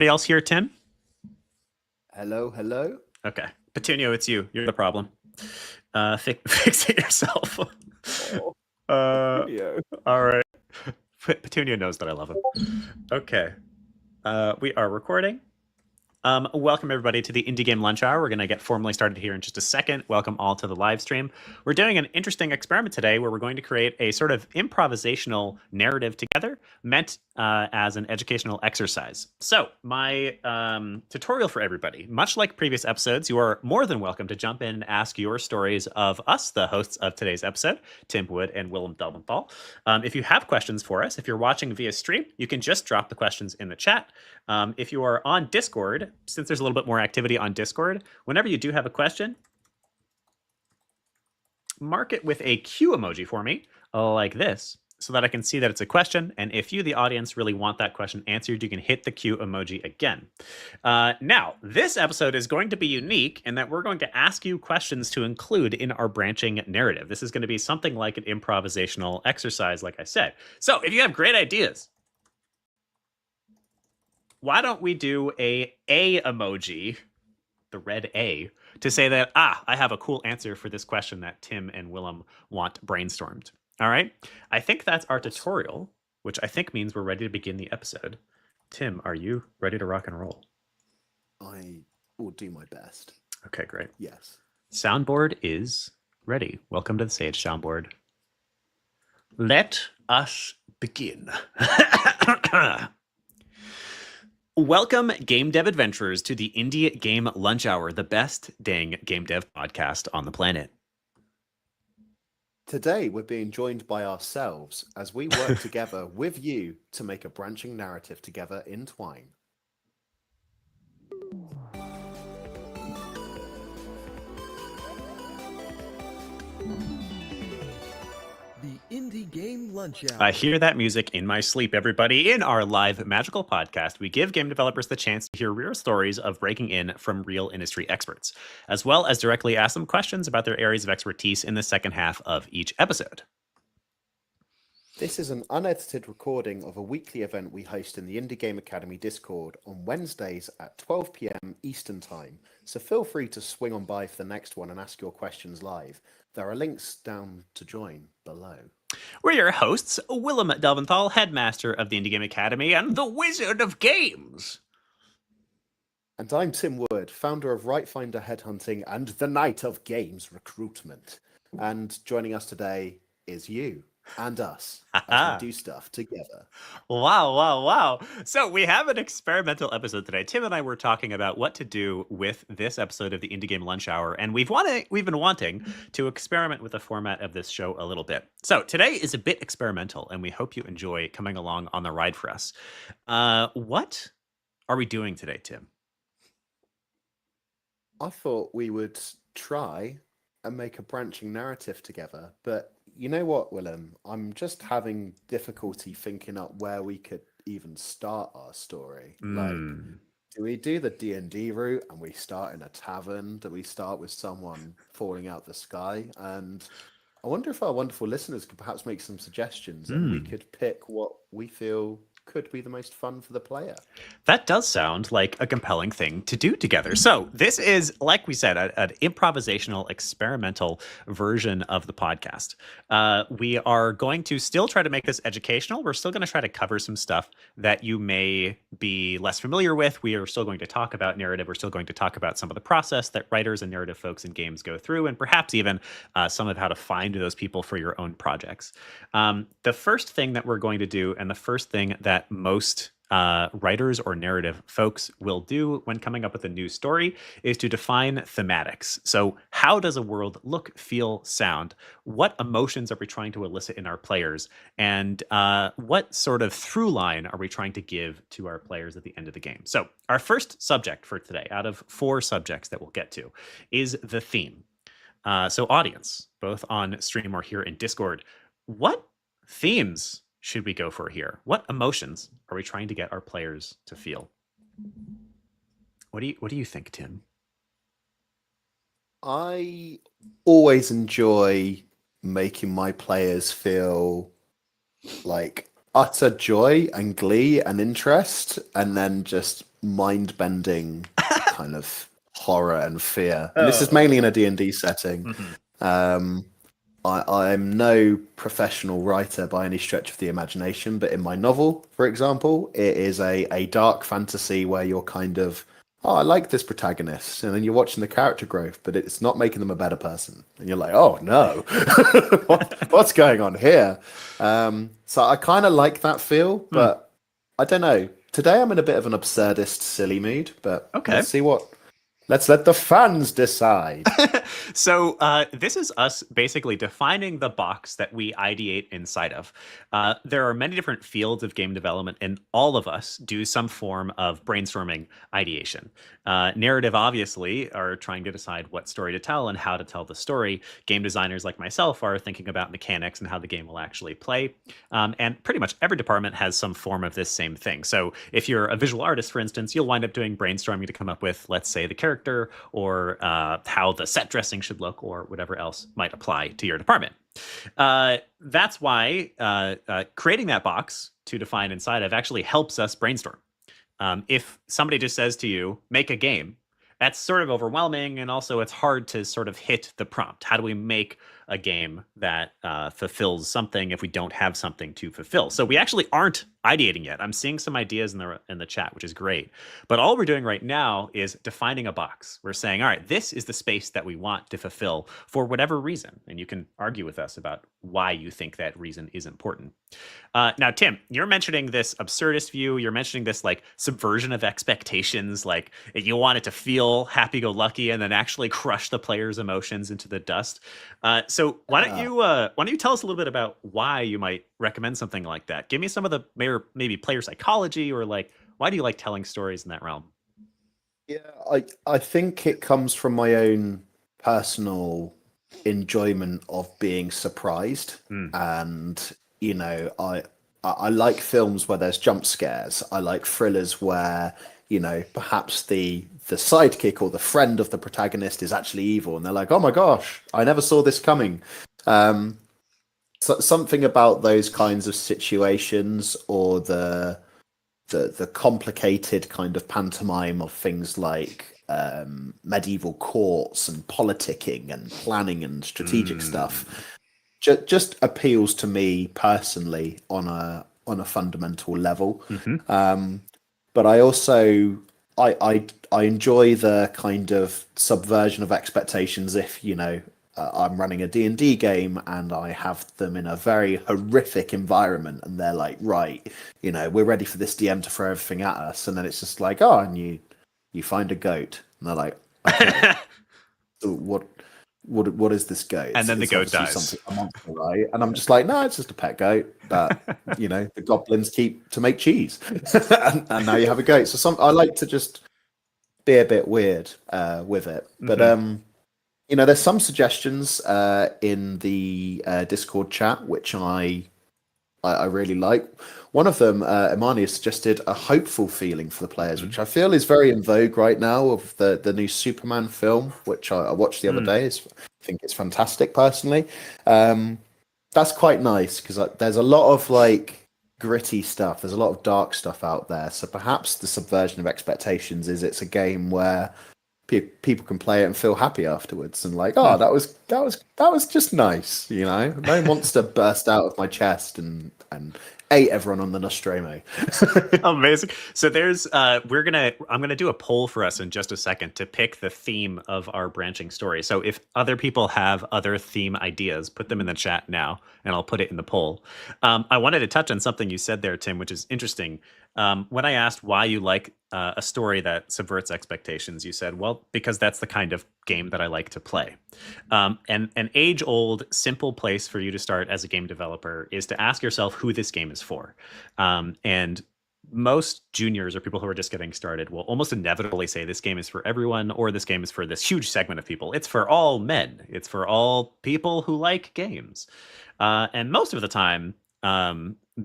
Anybody else here, Tim? Hello, hello. Okay. Petunio, it's you. You're the problem. Fix it yourself. Oh, uh, Petunio. all right. Petunio knows that I love him. Okay. We are recording. Welcome everybody to the Indie Game Lunch Hour. We're going to get formally started here in just a second. Welcome all to the live stream. We're doing an interesting experiment today where we're going to create a sort of improvisational narrative together meant as an educational exercise. So my tutorial for everybody, much like previous episodes, you are more than welcome to jump in and ask your stories of us, the hosts of today's episode, Tim Wood and Willem Delventhal. If you have questions for us, if you're watching via stream, you can just drop the questions in the chat. If you are on Discord, since there's a little bit more activity on Discord, whenever you do have a question, mark it with a Q emoji for me, like this, so that I can see that it's a question. And if you, the audience, really want that question answered, you can hit the Q emoji again. Now, this episode is going to be unique in that we're going to ask you questions to include in our branching narrative. This is going to be something like an improvisational exercise, like I said. So if you have great ideas, why don't we do a emoji, the red A, to say that, I have a cool answer for this question that Tim and Willem want brainstormed. All right. I think that's our tutorial, which I think means we're ready to begin the episode. Tim, are you ready to rock and roll? I will do my best. Okay, great. Yes. Soundboard is ready. Welcome to the stage, soundboard. Let us begin. Welcome, game dev adventurers, to the Indie Game Lunch Hour, the best dang game dev podcast on the planet. Today, we're being joined by ourselves as we work together with you to make a branching narrative together in Twine. Indie Game Lunch Hour. I hear that music in my sleep, everybody. In our live magical podcast, we give game developers the chance to hear real stories of breaking in from real industry experts, as well as directly ask them questions about their areas of expertise in the second half of each episode. This is an unedited recording of a weekly event we host in the Indie Game Academy Discord on Wednesdays at 12 p.m. Eastern Time, so feel free to swing on by for the next one and ask your questions live. There are links down to join below. We're your hosts, Willem Delventhal, headmaster of the Indie Game Academy and the Wizard of Games. And I'm Tim Wood, founder of Rightfinder Headhunting and the Knight of Games Recruitment. And joining us today is you and us as we do stuff together. Wow. So we have an experimental episode today. Tim and I were talking about what to do with this episode of the Indie Game Lunch Hour, and we've been wanting to experiment with the format of this show a little bit. So today is a bit experimental, and we hope you enjoy coming along on the ride for us. What are we doing today, Tim? I thought we would try and make a branching narrative together, but you know what, Willem? I'm just having difficulty thinking up where we could even start our story. Like, do we do the D&D route and we start in a tavern? Do we start with someone falling out the sky? And I wonder if our wonderful listeners could perhaps make some suggestions and we could pick what we feel could be the most fun for the player. That does sound like a compelling thing to do together. So this is, like we said, an improvisational, experimental version of the podcast. We are going to still try to make this educational. We're still going to try to cover some stuff that you may be less familiar with. We are still going to talk about narrative. We're still going to talk about some of the process that writers and narrative folks in games go through, and perhaps even some of how to find those people for your own projects. The first thing that we're going to do, and the first thing that most writers or narrative folks will do when coming up with a new story, is to define thematics. So how does a world look, feel, sound? What emotions are we trying to elicit in our players? And what sort of through line are we trying to give to our players at the end of the game? So our first subject for today, out of 4 subjects that we'll get to, is the theme. So audience, both on stream or here in Discord, what themes should we go for here? What emotions are we trying to get our players to feel? What do you think, Tim? I always enjoy making my players feel like utter joy and glee and interest, and then just mind-bending kind of horror and fear. And this is Oh. mainly in a D&D setting. Hmm. Um, I'm no professional writer by any stretch of the imagination, but in my novel, for example, it is a dark fantasy where you're kind of, oh, I like this protagonist, and then you're watching the character growth, but it's not making them a better person, and you're like, oh no, what's going on here? So I kind of like that feel, but I don't know. Today I'm in a bit of an absurdist, silly mood, but Okay. let's let the fans decide. So this is us basically defining the box that we ideate inside of. There are many different fields of game development, and all of us do some form of brainstorming ideation. Narrative, obviously, are trying to decide what story to tell and how to tell the story. Game designers like myself are thinking about mechanics and how the game will actually play. And pretty much every department has some form of this same thing. So if you're a visual artist, for instance, you'll wind up doing brainstorming to come up with, let's say, the character or how the set dressing should look or whatever else might apply to your department. That's why creating that box to define inside of actually helps us brainstorm. If somebody just says to you, make a game, that's sort of overwhelming. And also, it's hard to sort of hit the prompt. How do we make a game that fulfills something if we don't have something to fulfill? So we actually aren't ideating yet. I'm seeing some ideas in the chat, which is great. But all we're doing right now is defining a box. We're saying, all right, this is the space that we want to fulfill for whatever reason. And you can argue with us about why you think that reason is important. Now, Tim, you're mentioning this absurdist view. You're mentioning this like subversion of expectations, like you want it to feel happy-go-lucky and then actually crush the player's emotions into the dust. So why don't you tell us a little bit about why you might recommend something like that? Give me some of the maybe player psychology, or like why do you like telling stories in that realm? Yeah, I think it comes from my own personal enjoyment of being surprised, Mm. and I like films where there's jump scares. I like thrillers where perhaps the sidekick or the friend of the protagonist is actually evil, and they're like, oh my gosh, I never saw this coming. So something about those kinds of situations, or the complicated kind of pantomime of things like medieval courts and politicking and planning and strategic stuff just appeals to me personally on a fundamental level. Mm-hmm. But I also I enjoy the kind of subversion of expectations. If I'm running a D&D game and I have them in a very horrific environment, and they're like, right, we're ready for this DM to throw everything at us, and then it's just like, oh, and you find a goat, and they're like, okay, so what is this goat? And then the It's goat obviously dies. something, a monster, right? And I'm just like, no, it's just a pet goat that the goblins keep to make cheese, and now you have a goat. So I like to just be a bit weird with it, but Mm-hmm. there's some suggestions in the Discord chat which I really like. One of them, Imani, has suggested a hopeful feeling for the players, which I feel is very in vogue right now, of the new Superman film, which I watched the other Mm. day. I think it's fantastic, personally. That's quite nice because there's a lot of like gritty stuff. There's a lot of dark stuff out there. So perhaps the subversion of expectations is it's a game where people can play it and feel happy afterwards, and like, oh, Mm. that was just nice. No monster burst out of my chest and ate everyone on the Nostromo. Amazing. So there's I'm gonna do a poll for us in just a second to pick the theme of our branching story. So if other people have other theme ideas, put them in the chat now, and I'll put it in the poll. I wanted to touch on something you said there, Tim, which is interesting. When I asked why you like a story that subverts expectations, you said, well, because that's the kind of game that I like to play. And an age old, simple place for you to start as a game developer is to ask yourself who this game is for. And most juniors or people who are just getting started will almost inevitably say this game is for everyone, or this game is for this huge segment of people. It's for all men, it's for all people who like games. And most of the time,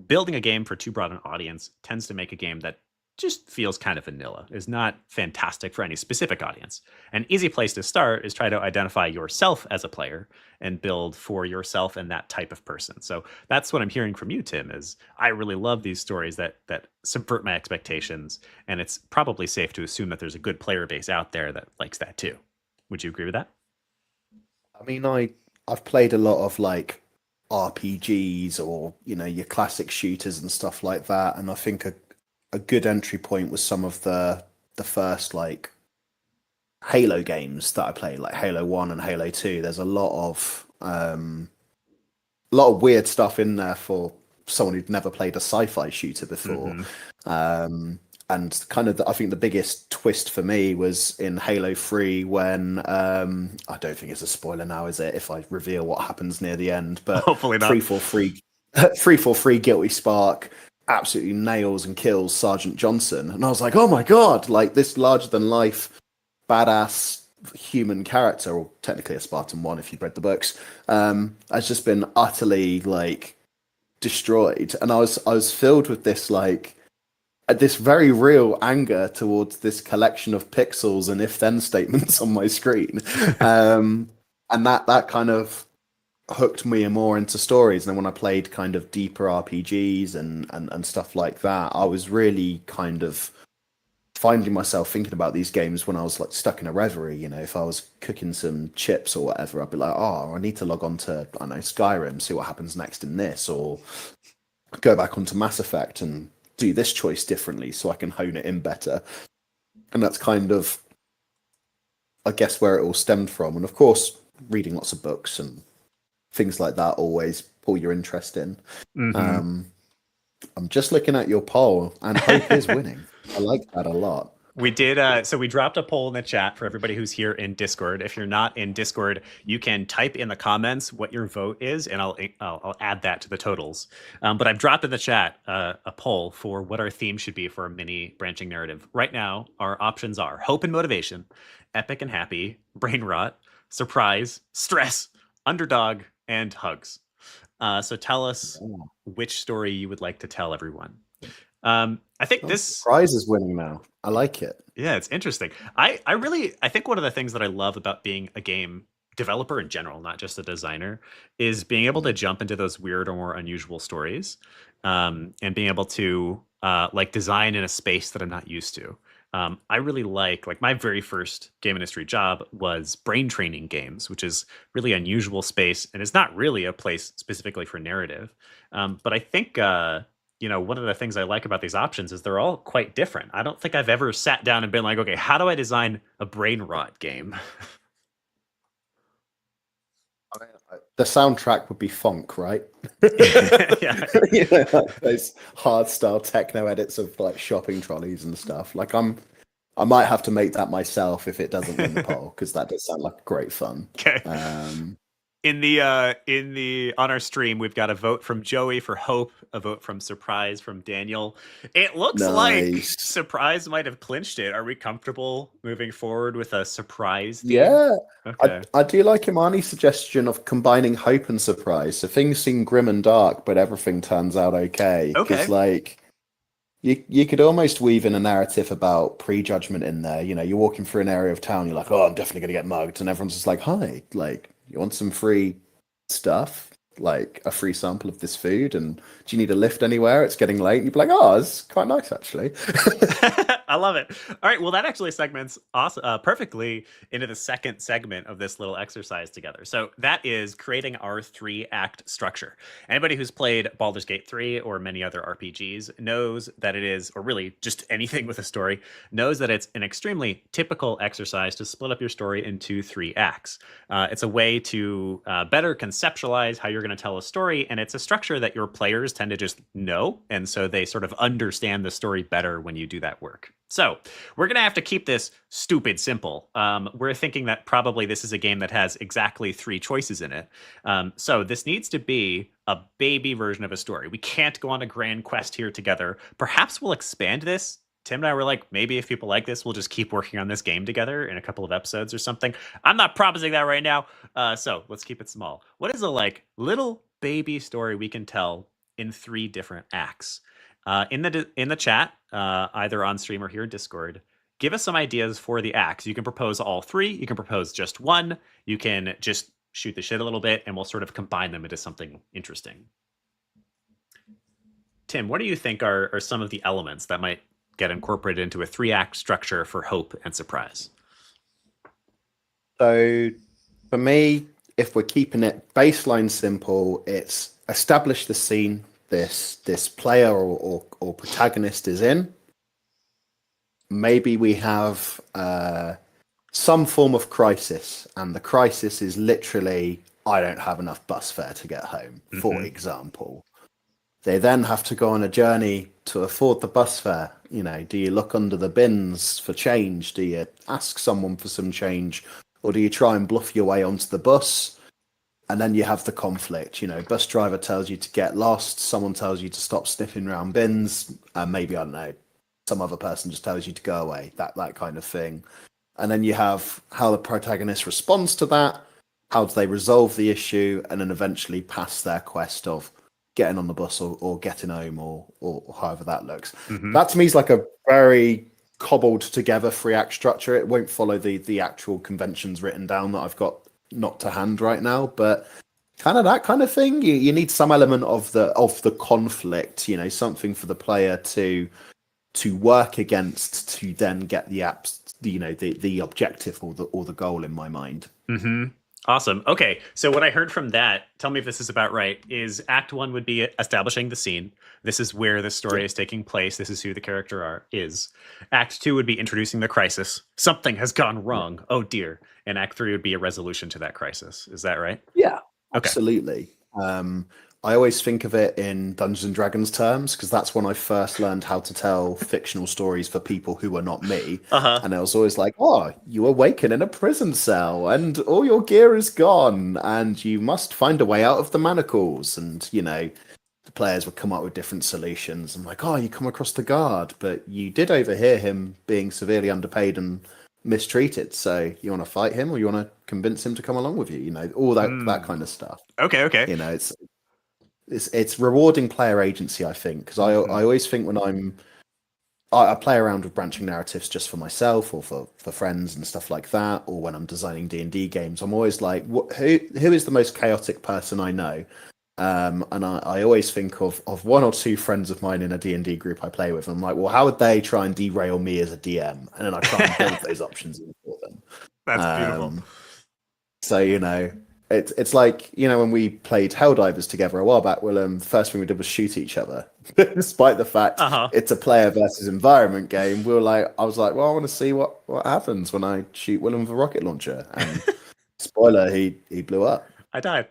building a game for too broad an audience tends to make a game that just feels kind of vanilla, is not fantastic for any specific audience. An easy place to start is try to identify yourself as a player and build for yourself and that type of person. So that's what I'm hearing from you, Tim, is I really love these stories that subvert my expectations, and it's probably safe to assume that there's a good player base out there that likes that too. Would you agree with that? I mean, I've played a lot of like RPGs or your classic shooters and stuff like that, and I think a good entry point was some of the first like Halo games that I played, like Halo 1 and Halo 2. There's a lot of weird stuff in there for someone who'd never played a sci-fi shooter before. Mm-hmm. And kind of, I think the biggest twist for me was in Halo 3 when I don't think it's a spoiler now, is it? If I reveal what happens near the end, but Hopefully not. 343 Guilty Spark absolutely nails and kills Sergeant Johnson, and I was like, oh my god, like this larger than life, badass human character, or technically a Spartan one if you've read the books, has just been utterly like destroyed, and I was filled with this like this very real anger towards this collection of pixels and if then statements on my screen. And that kind of hooked me more into stories. And then when I played kind of deeper RPGs and stuff like that, I was really kind of finding myself thinking about these games when I was like stuck in a reverie. If I was cooking some chips or whatever, I'd be like, oh, I need to log on to, I don't know, Skyrim, see what happens next in this, or go back onto Mass Effect and do this choice differently so I can hone it in better. And that's kind of, I guess, where it all stemmed from. And of course, reading lots of books and things like that always pull your interest in. Mm-hmm. I'm just looking at your poll, and Hope is winning. I like that a lot. We did. So we dropped a poll in the chat for everybody who's here in Discord. If you're not in Discord, you can type in the comments what your vote is, and I'll add that to the totals. But I've dropped in the chat a poll for what our theme should be for a mini branching narrative. Right now, our options are hope and motivation, epic and happy, brain rot, surprise, stress, underdog, and hugs. So tell us which story you would like to tell everyone. I think this surprise is winning now. I like it. Yeah, it's interesting. I think one of the things that I love about being a game developer in general, not just a designer, is being able to jump into those weird or more unusual stories, and being able to like design in a space that I'm not used to. I really like my very first game industry job was brain training games, which is really unusual space and it's not really a place specifically for narrative. But I think one of the things I like about these options is they're all quite different. I don't think I've ever sat down and been like, okay, how do I design a brain rot game? The soundtrack would be funk, right? Yeah. Those hard style techno edits of like shopping trolleys and stuff. Like I might have to make that myself if it doesn't win the poll, because that does sound like great fun. Okay. In the on our stream, we've got a vote from Joey for Hope, a vote from Surprise from Daniel. It looks like Surprise might have clinched it. Are we comfortable moving forward with a surprise theme? Yeah. Okay. I do like Imani's suggestion of combining hope and surprise. So things seem grim and dark, but everything turns out okay. Okay. Like you could almost weave in a narrative about prejudgment in there. You're walking through an area of town, you're like, oh, I'm definitely gonna get mugged, and everyone's just like, hi, like, you want some free stuff, like a free sample of this food, and do you need a lift anywhere? It's getting late. And you'd be like, oh, it's quite nice actually. I love it. All right, well, that actually segments perfectly into the second segment of this little exercise together. So that is creating our 3-act structure. Anybody who's played Baldur's Gate 3 or many other RPGs knows that it is, or really just anything with a story, knows that it's an extremely typical exercise to split up your story into 3 acts. It's a way to better conceptualize how you're going to tell a story, and it's a structure that your players tend to just know, and so they sort of understand the story better when you do that work. So we're going to have to keep this stupid simple. We're thinking that probably this is a game that has exactly 3 choices in it. So this needs to be a baby version of a story. We can't go on a grand quest here together. Perhaps we'll expand this. Tim and I were like, maybe if people like this, we'll just keep working on this game together in a couple of episodes or something. I'm not promising that right now. So let's keep it small. What is a little baby story we can tell in 3 different acts? In the chat, either on stream or here in Discord. Give us some ideas for the acts. You can propose all three. You can propose just one. You can just shoot the shit a little bit, and we'll sort of combine them into something interesting. Tim, what do you think are some of the elements that might get incorporated into a 3-act structure for hope and surprise? So for me, if we're keeping it baseline simple, it's establish the scene this player or protagonist is in. Maybe we have some form of crisis, and the crisis is literally, I don't have enough bus fare to get home, for example. They then have to go on a journey to afford the bus fare. You know, do you look under the bins for change? Do you ask someone for some change? Or do you try and bluff your way onto the bus? And then you have the conflict. You know, bus driver tells you to get lost. Someone tells you to stop sniffing around bins. And maybe, I don't know, some other person just tells you to go away. That kind of thing. And then you have how the protagonist responds to that. How do they resolve the issue? And then eventually pass their quest of getting on the bus or getting home or however that looks. That to me is like a very cobbled together 3-act structure. It won't follow the actual conventions written down that I've got not to hand right now, but kind of that kind of thing. You need some element of the conflict, you know, something for the player to work against to then get the the objective or the goal in my mind. Awesome. Okay, so what I heard from that, tell me if this is about right, is Act 1 would be establishing the scene. This is where the story is taking place. This is who the character is. Act 2 would be introducing the crisis. Something has gone wrong. Oh dear. And Act 3 would be a resolution to that crisis. Is that right? Yeah, okay. Absolutely. I always think of it in Dungeons and Dragons terms because that's when I first learned how to tell fictional stories for people who are not me. And I was always like, oh, you awaken in a prison cell and all your gear is gone and you must find a way out of the manacles. And, you know, the players would come up with different solutions. I'm like, oh, you come across the guard, but you did overhear him being severely underpaid and mistreated. So you want to fight him or you want to convince him to come along with you? You know, all that kind of stuff. Okay. You know, it's rewarding player agency, I think, because I always think when I play around with branching narratives just for myself or for friends and stuff like that, or when I'm designing D&D games, I'm always like, who is the most chaotic person I know? And I always think of one or two friends of mine in a D&D group I play with. And I'm like, well, how would they try and derail me as a DM? And then I try and build those options in for them. That's beautiful. So, you know, it's like, you know, when we played Helldivers together a while back, Willem, the first thing we did was shoot each other. Despite the fact it's a player versus environment game, I was like, well, I want to see what happens when I shoot Willem with a rocket launcher. And spoiler, he blew up. I died.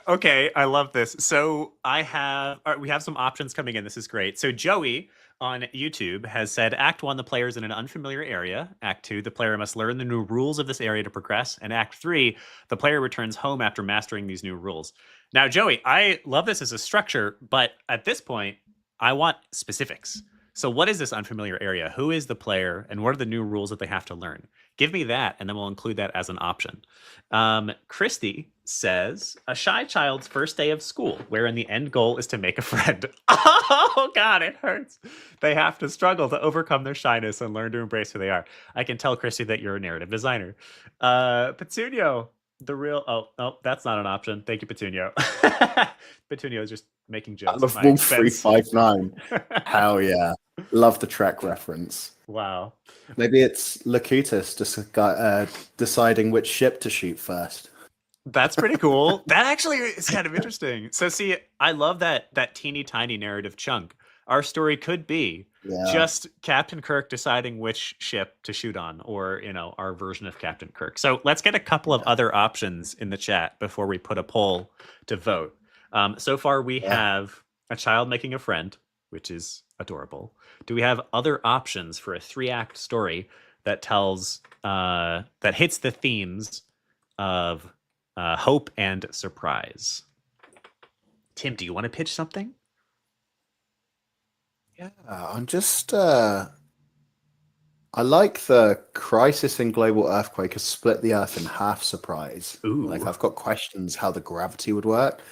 Okay, I love this. So we have some options coming in. This is great. So Joey on YouTube has said, Act 1, the player is in an unfamiliar area. Act 2, the player must learn the new rules of this area to progress. And Act 3, the player returns home after mastering these new rules. Now, Joey, I love this as a structure, but at this point, I want specifics. So what is this unfamiliar area? Who is the player? And what are the new rules that they have to learn? Give me that, and then we'll include that as an option. Christy says, a shy child's first day of school, wherein the end goal is to make a friend. Oh, God, it hurts. They have to struggle to overcome their shyness and learn to embrace who they are. I can tell, Christy, that you're a narrative designer. Petunio, the real... Oh, that's not an option. Thank you, Petunio. Petunio is just making jokes. I love Wolf 359. Hell yeah. Love the Trek reference. Wow. Maybe it's Locutus just deciding which ship to shoot first. That's pretty cool. That actually is kind of interesting. So see, I love that teeny tiny narrative chunk. Our story could be just Captain Kirk deciding which ship to shoot on, or, you know, our version of Captain Kirk. So let's get a couple of other options in the chat before we put a poll to vote. So far we have a child making a friend, which is adorable. Do we have other options for a 3-act story that tells that hits the themes of hope and surprise? Tim, do you want to pitch something? Yeah, I'm just I like the crisis in global earthquake has split the earth in half surprise. Ooh. Like, I've got questions how the gravity would work.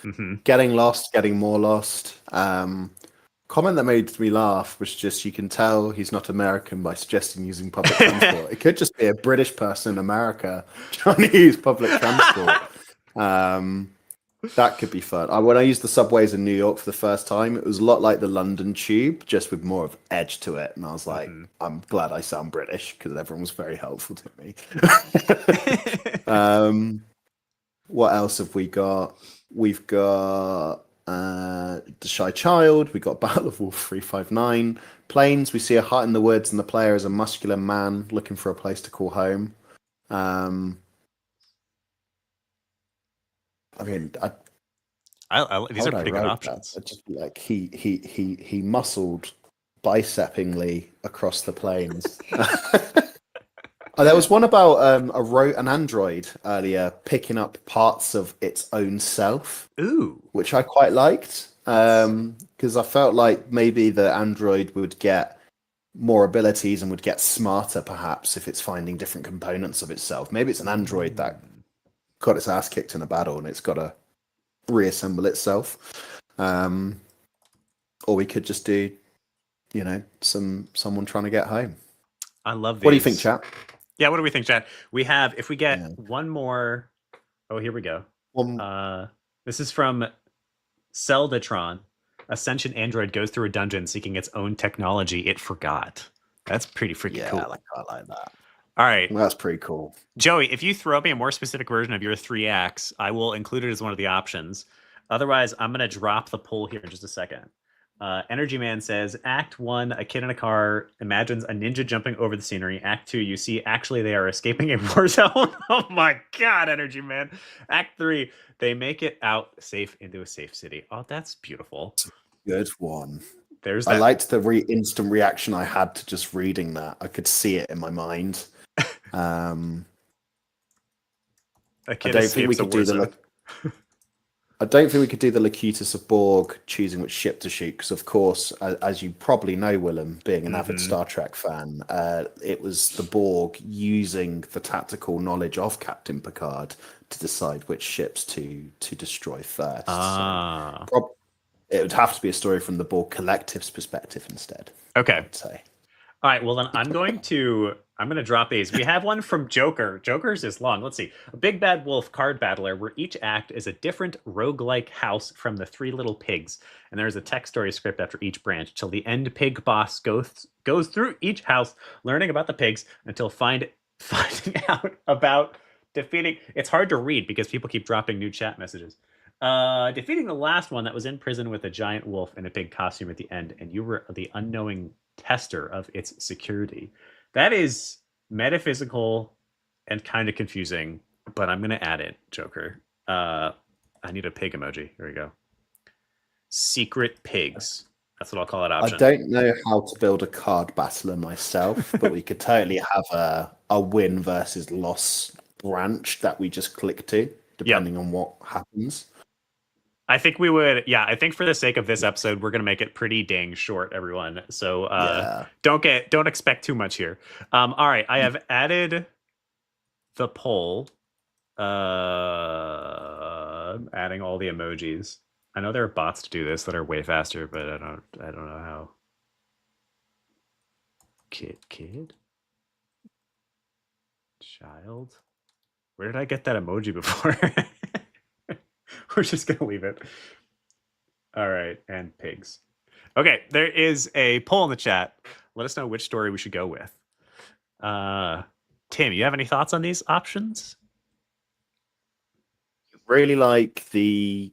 Getting lost, getting more lost. comment that made me laugh was just you can tell he's not American by suggesting using public transport. It could just be a British person in America trying to use public transport. That could be fun. When I used the subways in New York for the first time, it was a lot like the London Tube, just with more of edge to it. And I was like, I'm glad I sound British because everyone was very helpful to me. What else have we got? We've got The Shy Child. We've got Battle of Wolf 359. Planes. We see a hut in the woods, and the player is a muscular man looking for a place to call home. I mean, these are pretty good options. Just like he muscled bicepingly across the plains. There was one about an android earlier picking up parts of its own self. Ooh, which I quite liked because I felt like maybe the android would get more abilities and would get smarter, perhaps, if it's finding different components of itself. Maybe it's an android that got its ass kicked in a battle and it's got to reassemble itself. Or we could just do, someone trying to get home. I love these. What do you think, chat? Yeah, what do we think, chat? We have, if we get one more, here we go. This is from Zeldatron. A sentient android goes through a dungeon seeking its own technology it forgot. That's pretty freaking cool. I like that. All right. Well, that's pretty cool. Joey, if you throw me a more specific version of your 3 acts, I will include it as one of the options. Otherwise, I'm going to drop the poll here in just a second. Energy Man says, Act 1, a kid in a car imagines a ninja jumping over the scenery. Act 2, you see actually they are escaping a war zone. Oh my God, Energy Man. Act 3, they make it out safe into a safe city. Oh, that's beautiful. Good one. There's that. I liked the instant reaction I had to just reading that. I could see it in my mind. A kid I don't think we could do the Locutus of Borg choosing which ship to shoot because, of course, as you probably know, Willem, being an avid Star Trek fan, it was the Borg using the tactical knowledge of Captain Picard to decide which ships to destroy first. So, it would have to be a story from the Borg collective's perspective instead. Okay. I would say. All right, well then I'm going to drop these. We have one from Joker. Joker's is long. Let's see. A big bad wolf card battler where each act is a different roguelike house from the 3 Little Pigs. And there's a text story script after each branch. Till the end, pig boss goes through each house, learning about the pigs until finding out about defeating. It's hard to read because people keep dropping new chat messages. Defeating the last one that was in prison with a giant wolf in a pig costume at the end, and you were the unknowing tester of its security. That is metaphysical and kind of confusing, but I'm going to add it, Joker. I need a pig emoji. Here we go. Secret pigs. That's what I'll call it option. I don't know how to build a card battler myself, but we could totally have a win versus loss branch that we just click to, depending on what happens. I think we would, I think for the sake of this episode, we're going to make it pretty dang short, everyone. So don't expect too much here. All right, I have added the poll, adding all the emojis. I know there are bots to do this that are way faster, but I don't know how. Kid? Child? Where did I get that emoji before? We're just going to leave it. All right. And pigs. Okay. There is a poll in the chat. Let us know which story we should go with. Tim, you have any thoughts on these options? Really like the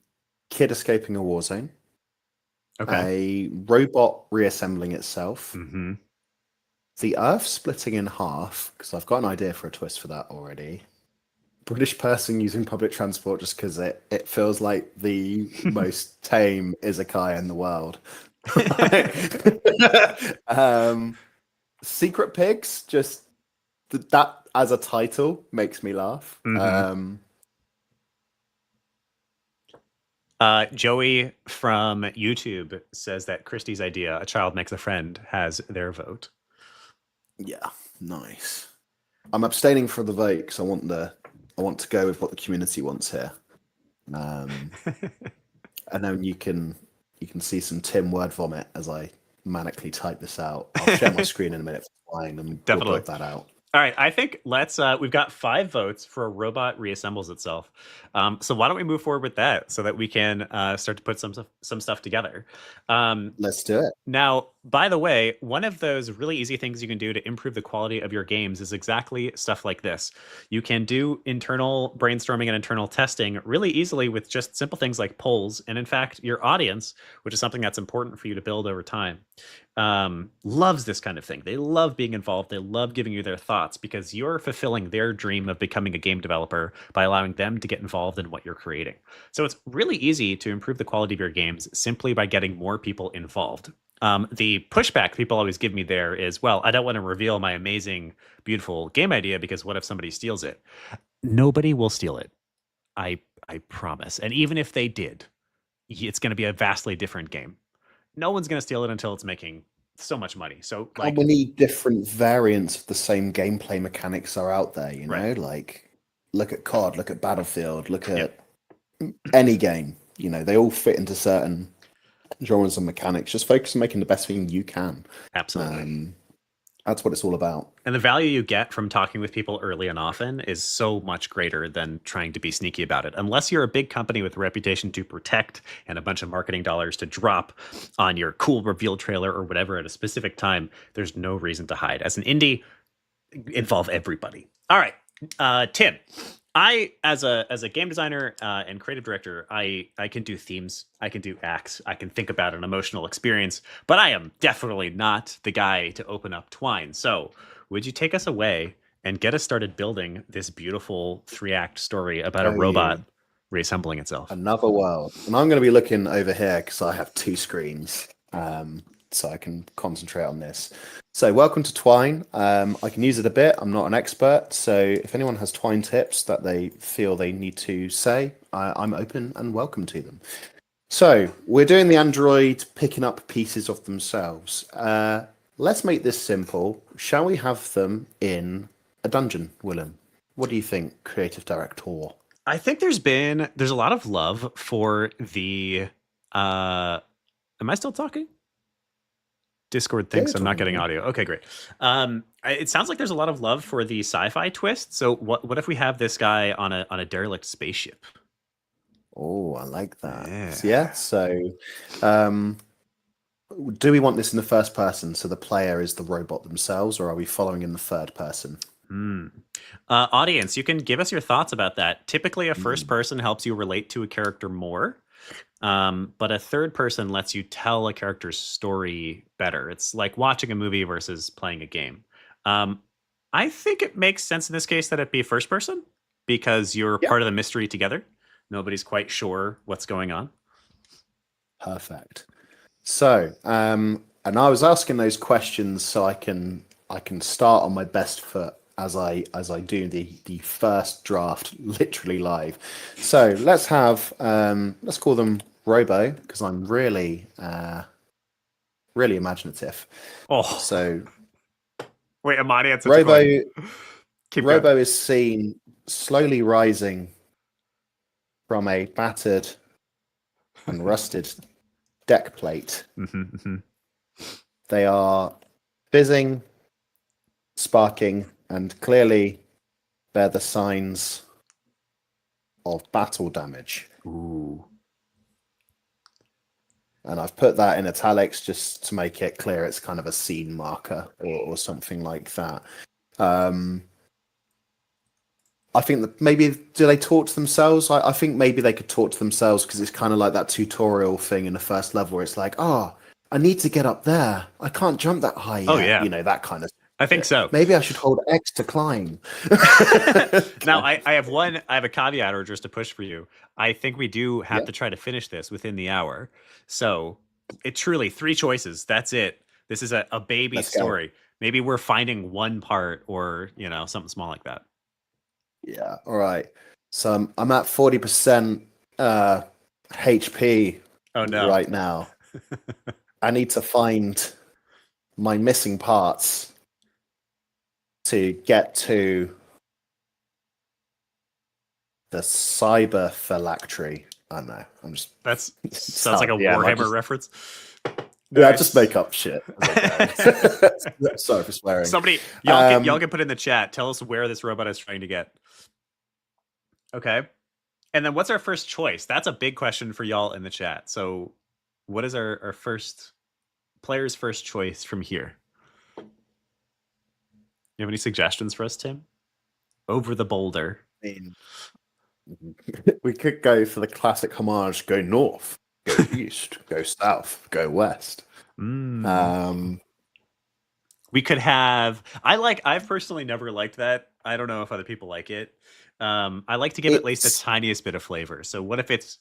kid escaping a war zone. Okay. A robot reassembling itself. Mm-hmm. The Earth splitting in half, because I've got an idea for a twist for that already. British person using public transport just because it feels like the most tame izakaya in the world. Secret pigs, just that as a title makes me laugh. Mm-hmm. Joey from YouTube says that Christie's idea, a child makes a friend, has their vote. Yeah, nice. I'm abstaining from the vote because I want to go with what the community wants here. And then you can You can see some Tim word vomit as I manically type this out. I'll share my screen in a minute for flying, and we'll Definitely. build that out. All right, I think let's. We've got 5 votes for a robot reassembles itself. So why don't we move forward with that so that we can start to put some stuff together. Let's do it. Now, by the way, one of those really easy things you can do to improve the quality of your games is exactly stuff like this. You can do internal brainstorming and internal testing really easily with just simple things like polls. And in fact, your audience, which is something that's important for you to build over time, loves this kind of thing. They love being involved. They love giving you their thoughts because you're fulfilling their dream of becoming a game developer by allowing them to get involved in what you're creating. So it's really easy to improve the quality of your games simply by getting more people involved. The pushback people always give me there is, well, I don't want to reveal my amazing, beautiful game idea because what if somebody steals it? Nobody will steal it. I promise. And even if they did, it's going to be a vastly different game. No one's going to steal it until it's making so much money. So how many different variants of the same gameplay mechanics are out there? You know, right. like look at COD, look at Battlefield, look at any game. You know, they all fit into certain genres and mechanics. Just focus on making the best thing you can. Absolutely. That's what it's all about. And the value you get from talking with people early and often is so much greater than trying to be sneaky about it. Unless you're a big company with a reputation to protect and a bunch of marketing dollars to drop on your cool reveal trailer or whatever at a specific time, there's no reason to hide. As an indie, involve everybody. All right, Tim. I, as a game designer and creative director, I can do themes, I can do acts, I can think about an emotional experience, but I am definitely not the guy to open up Twine. So, would you take us away and get us started building this beautiful 3-act story about a robot reassembling itself? Another world, and I'm going to be looking over here because I have 2 screens, so I can concentrate on this. So welcome to Twine. I can use it a bit. I'm not an expert, so if anyone has Twine tips that they feel they need to say, I'm open and welcome to them. So we're doing the android picking up pieces of themselves. Let's make this simple. Shall we have them in a dungeon, Willem? What do you think, creative director? I think there's a lot of love for the am I still talking? Discord thinks I'm not getting audio. Okay, great. It sounds like there's a lot of love for the sci-fi twist. So what if we have this guy on a derelict spaceship? Oh, I like that. Yeah. So do we want this in the first person so the player is the robot themselves, or are we following in the third person? Audience, you can give us your thoughts about that. Typically, a first person helps you relate to a character more. But a third person lets you tell a character's story better. It's like watching a movie versus playing a game. I think it makes sense in this case that it be first person because you're part of the mystery together. Nobody's quite sure what's going on. Perfect. So, and I was asking those questions so I can start on my best foot as I do the first draft literally live. So let's call them Robo because I'm really imaginative. Oh, so wait, I'm audience. Robo is seen slowly rising from a battered and rusted deck plate. They are fizzing, sparking, and clearly bear the signs of battle damage. Ooh. And I've put that in italics just to make it clear it's kind of a scene marker or something like that. I think that maybe, do they talk to themselves? I think maybe they could talk to themselves because it's kind of like that tutorial thing in the first level where it's like, I need to get up there. I can't jump that high yet. Oh, yeah. You know, that kind of I think so. Maybe I should hold X to climb. Now, I have a caveat or just a push for you. I think we do have to try to finish this within the hour. So it's truly 3 choices. That's it. This is a baby story. Maybe we're finding one part or, something small like that. Yeah. All right. So I'm at 40% HP right now. I need to find my missing parts to get to the cyber phylactery. I don't know. I'm just That's sounds like a yeah, Warhammer reference. yeah, I just Nice. make up shit as I go. Sorry for swearing. Somebody, y'all can put in the chat. Tell us where this robot is trying to get. Okay. And then what's our first choice? That's a big question for y'all in the chat. So what is our first player's first choice from here? You have any suggestions for us, Tim? Over the boulder. I mean, we could go for the classic homage: go north, go east, go south, go west. We could have. I've personally never liked that. I don't know if other people like it. I like to give at least the tiniest bit of flavor. So what if it's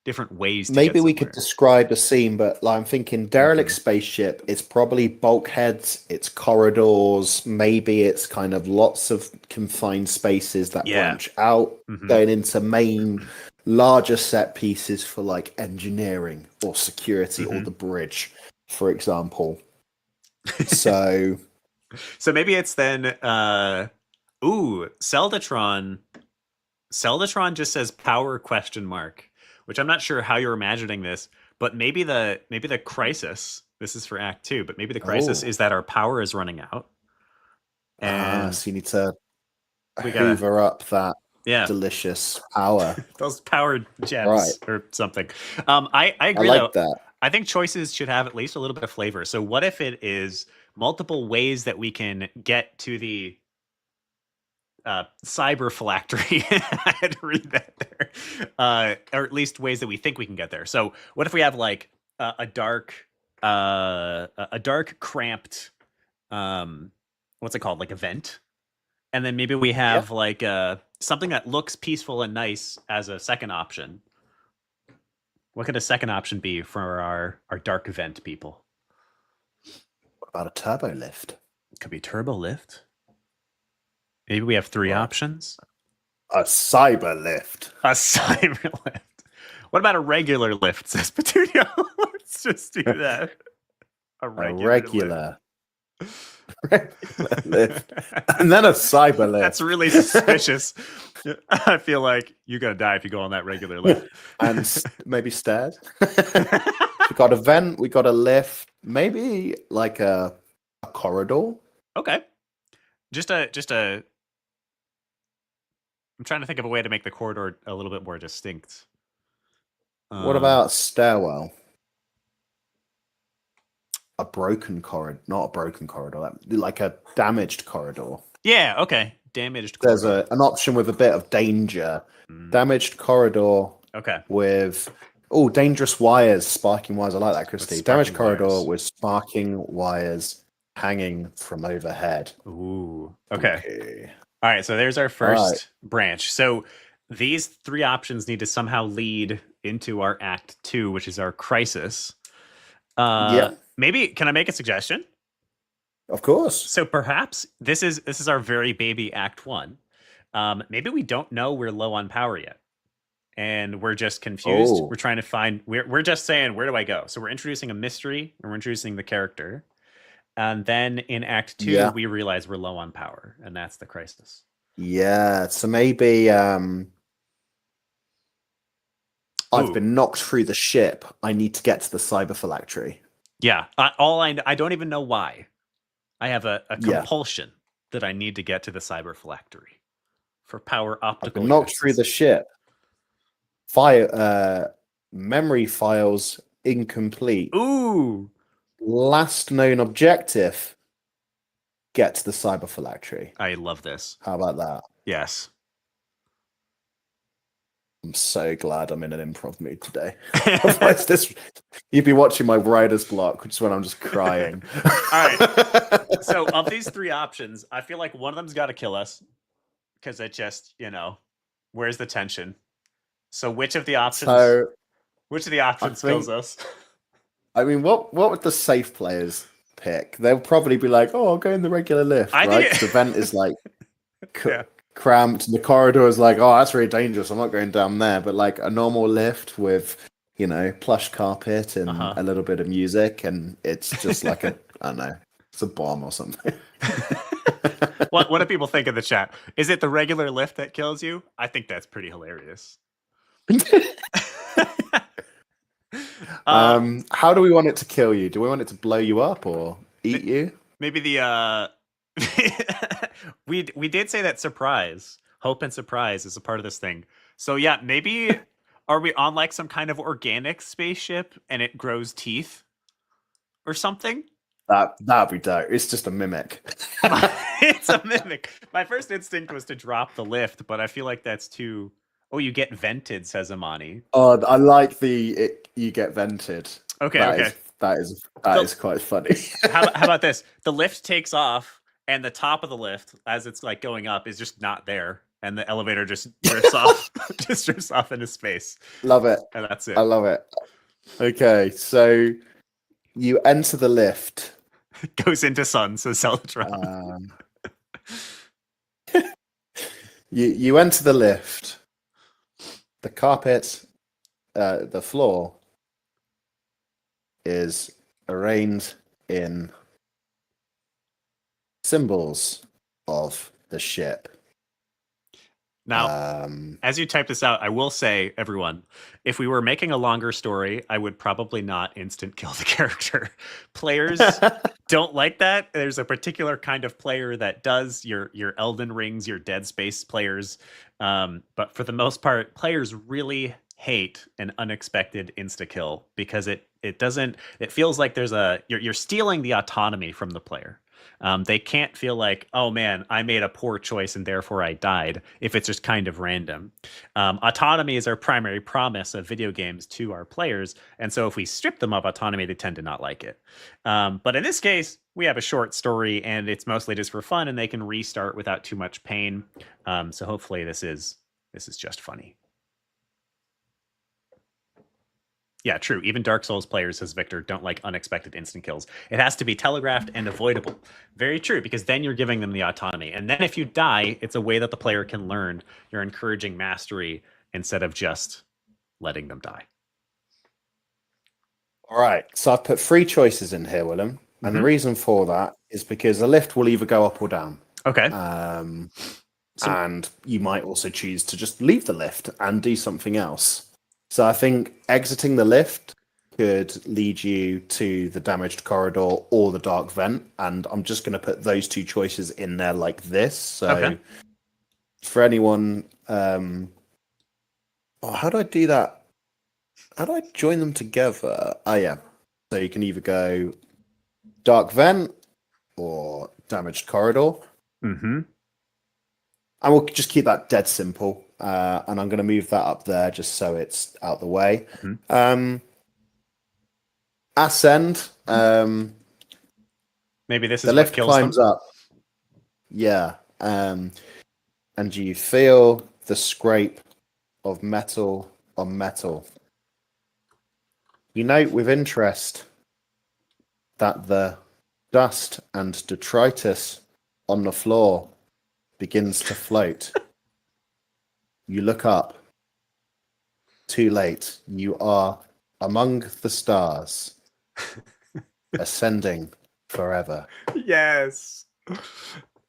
different ways to maybe get we could describe a scene, but like, I'm thinking derelict spaceship. It's probably bulkheads, it's corridors, maybe it's kind of lots of confined spaces that branch out, going into main larger set pieces for like engineering or security or the bridge, for example. So maybe it's then Zeldatron just says power question mark, which I'm not sure how you're imagining this, but maybe the crisis, this is for Act 2, but maybe the crisis is that our power is running out. And so you need to hoover up that delicious power. Those powered gems or something. I agree, I like that. I think choices should have at least a little bit of flavor. So what if it is multiple ways that we can get to the cyber phylactery? I had to read that there. Or at least ways that we think we can get there. So what if we have like a dark cramped what's it called? Like a vent? And then maybe we have like something that looks peaceful and nice as a second option. What could a second option be for our dark event people? What about a turbo lift? Could be turbo lift. Maybe we have three options. A cyber lift. A cyber lift. What about a regular lift, says Petunia? Let's just do that. A regular lift. And then a cyber lift. That's really suspicious. I feel like you're gonna die if you go on that regular lift. And maybe stairs. We got a vent, we got a lift, maybe like a corridor. Okay. Just a I'm trying to think of a way to make the corridor a little bit more distinct. What about stairwell? A broken corridor, not a broken corridor, like a damaged corridor. Yeah, okay. Damaged corridor. There's an option with a bit of danger. Damaged corridor. Okay. With dangerous wires, sparking wires. I like that, Christy. Damaged corridor with sparking wires hanging from overhead. Ooh. Okay. All right, so there's our first branch. So these three options need to somehow lead into our Act 2, which is our crisis. Maybe can I make a suggestion? Of course. So perhaps this is our very baby Act 1. Maybe we don't know we're low on power yet, and we're just confused. We're trying to find. We're just saying, where do I go? So we're introducing a mystery, and we're introducing the character, and then in Act 2 we realize we're low on power, and that's the crisis. Yeah. So maybe I've been knocked through the ship. I need to get to the cyber phylactery. Yeah. I don't even know why. I have a compulsion that I need to get to the cyber phylactery for power optical. I've been knocked through the ship. Memory files incomplete. Ooh. Last known objective. Get to the cyber phylactery. I love this. How about that? Yes. I'm so glad I'm in an improv mood today. Otherwise, you'd be watching my writer's block, which is when I'm just crying. All right. So of these three options, I feel like one of them's got to kill us because it just, where's the tension? So which of the options kills us? I mean, what would the safe players pick? They'll probably be like, "Oh, I'll go in the regular lift." Right? The vent is like cramped. The corridor is like, "Oh, that's really dangerous. I'm not going down there." But like a normal lift with, plush carpet and a little bit of music, and it's just like I don't know, it's a bomb or something. What do people think in the chat? Is it the regular lift that kills you? I think that's pretty hilarious. How do we want it to kill you? Do we want it to blow you up or eat you? Maybe the we did say that surprise, hope and surprise is a part of this thing. So yeah, maybe are we on like some kind of organic spaceship and it grows teeth or something? That'd be dope. It's just a mimic. It's a mimic. My first instinct was to drop the lift, but I feel like that's too. Oh, you get vented, says Amani. Oh, I like you get vented. Okay, That okay. is quite funny. How about this? The lift takes off, and the top of the lift, as it's like going up, is just not there, and the elevator just drifts off, just drifts off into space. Love it. And that's it. I love it. Okay, so you enter the lift. Goes into sun, says Celatron. You enter the lift. The carpet, the floor is arranged in symbols of the ship. Now, as you type this out, I will say, everyone, if we were making a longer story, I would probably not instant kill the character. Players don't like that. There's a particular kind of player that does, your Elden Rings, your Dead Space players. But for the most part, players really hate an unexpected insta kill because it feels like you're stealing the autonomy from the player. They can't feel like, oh man, I made a poor choice and therefore I died, if it's just kind of random. Autonomy is our primary promise of video games to our players, and so if we strip them of autonomy, they tend to not like it. But in this case, we have a short story and it's mostly just for fun, and they can restart without too much pain. So hopefully this is just funny. Yeah, true. Even Dark Souls players, says Victor, don't like unexpected instant kills. It has to be telegraphed and avoidable. Very true, because then you're giving them the autonomy. And then if you die, it's a way that the player can learn. You're encouraging mastery instead of just letting them die. All right. So I've put 3 choices in here, Willem. And the reason for that is because the lift will either go up or down. Okay. And you might also choose to just leave the lift and do something else. So I think exiting the lift could lead you to the damaged corridor or the dark vent. And I'm just going to put those 2 choices in there like this. So for anyone... how do I do that? How do I join them together? Oh, yeah. So you can either go dark vent or damaged corridor. Mm-hmm. And we'll just keep that dead simple. And I'm going to move that up there just so it's out the way. Ascend. Maybe this is the lift climbs up. Yeah. And you feel the scrape of metal on metal. You note with interest that the dust and detritus on the floor begins to float. You look up. Too late. You are among the stars, ascending forever. Yes.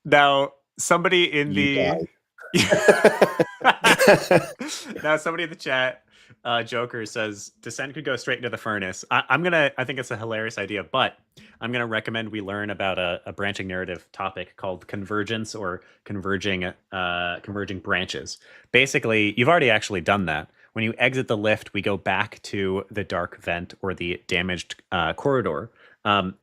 Now, somebody in now somebody in the chat, Joker, says Descent could go straight into the furnace. I think it's a hilarious idea, but I'm gonna recommend we learn about a branching narrative topic called convergence or converging branches. Basically, you've already actually done that. When you exit the lift, we go back to the dark vent or the damaged corridor.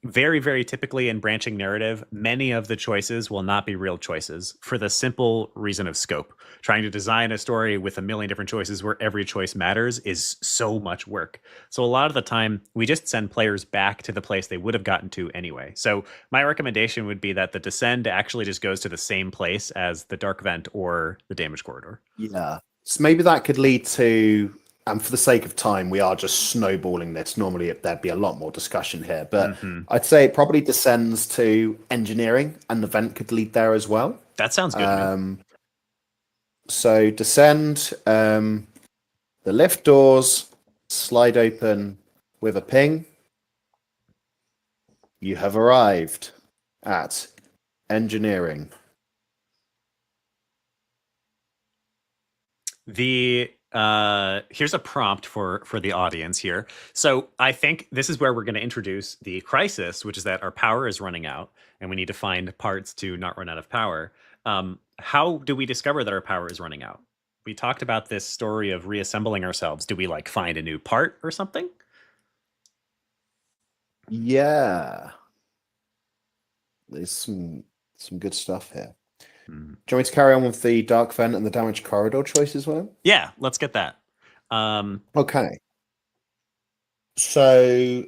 Very, very typically in branching narrative, many of the choices will not be real choices for the simple reason of scope. Trying to design a story with a million different choices where every choice matters is so much work. So a lot of the time, we just send players back to the place they would have gotten to anyway. So my recommendation would be that the descend actually just goes to the same place as the dark vent or the damaged corridor. Yeah. So maybe that could lead to... And for the sake of time, we are just snowballing this. Normally, there'd be a lot more discussion here. But I'd say it probably descends to engineering, and the vent could lead there as well. That sounds good to me. So descend. The lift doors slide open with a ping. You have arrived at engineering. The here's a prompt for the audience here. So I think this is where we're going to introduce the crisis, which is that our power is running out and we need to find parts to not run out of power. How do we discover that our power is running out? We talked about this story of reassembling ourselves. Do we like find a new part or something? Yeah. There's some good stuff here. Do you want me to carry on with the dark vent and the damaged corridor choices, William? Yeah, let's get that. Okay. So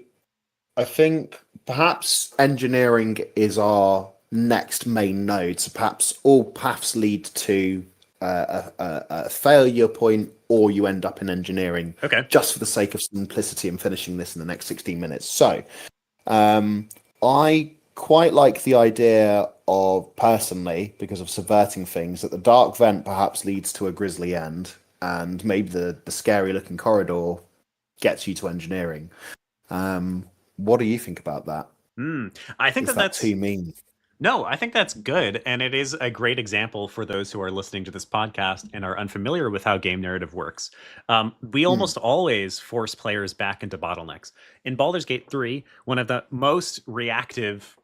I think perhaps engineering is our next main node. So perhaps all paths lead to a failure point, or you end up in engineering. Okay. Just for the sake of simplicity and finishing this in the next 16 minutes. So I quite like the idea of, personally, because of subverting things, that the dark vent perhaps leads to a grisly end, and maybe the scary looking corridor gets you to engineering. What do you think about that? I think Is that that's too mean? No, I think that's good. And it is a great example for those who are listening to this podcast and are unfamiliar with how game narrative works. We almost always force players back into bottlenecks. In Baldur's Gate 3, one of the most reactive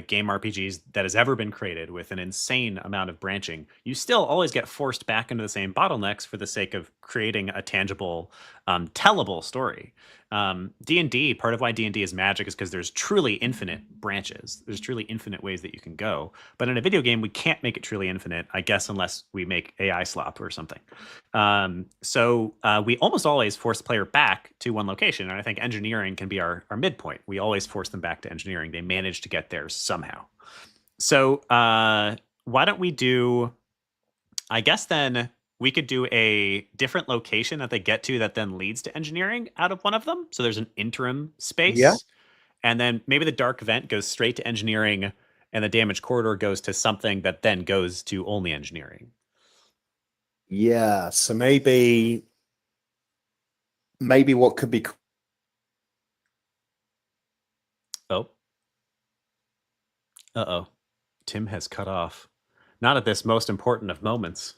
game RPGs that has ever been created, with an insane amount of branching, you still always get forced back into the same bottlenecks for the sake of creating a tangible, tellable story. D&D, part of why D&D is magic is because there's truly infinite branches. There's truly infinite ways that you can go. But in a video game, we can't make it truly infinite, I guess, unless we make AI slop or something. So we almost always force the player back to one location. And I think engineering can be our midpoint. We always force them back to engineering. They manage to get there somehow. So why don't we do, I guess then we could do a different location that they get to that then leads to engineering out of one of them. So there's an interim space. Yeah. And then maybe the dark vent goes straight to engineering and the damaged corridor goes to something that then goes to only engineering. Yeah. So maybe what could be... Oh. Uh-oh. Tim has cut off. Not at this most important of moments.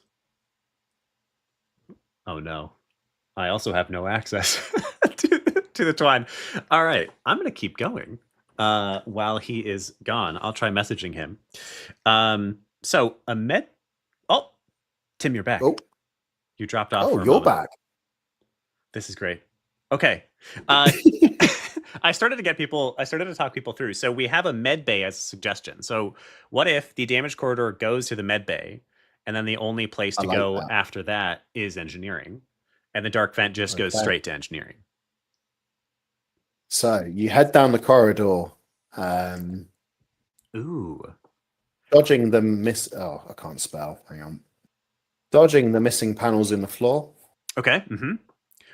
Oh no. I also have no access to the twine. All right. I'm going to keep going while he is gone. I'll try messaging him. So Ahmed. Oh, Tim, you're back. Oh, you dropped off. oh, for a you're moment. back. This is great. Okay. I started to talk people through. So we have a med bay as a suggestion. So what if the damage corridor goes to the med bay and then the only place to go after that is engineering, and the dark vent just goes straight to engineering? So you head down the corridor. Ooh. Dodging the Oh, I can't spell. Hang on. Dodging the missing panels in the floor. Okay. Mm-hmm.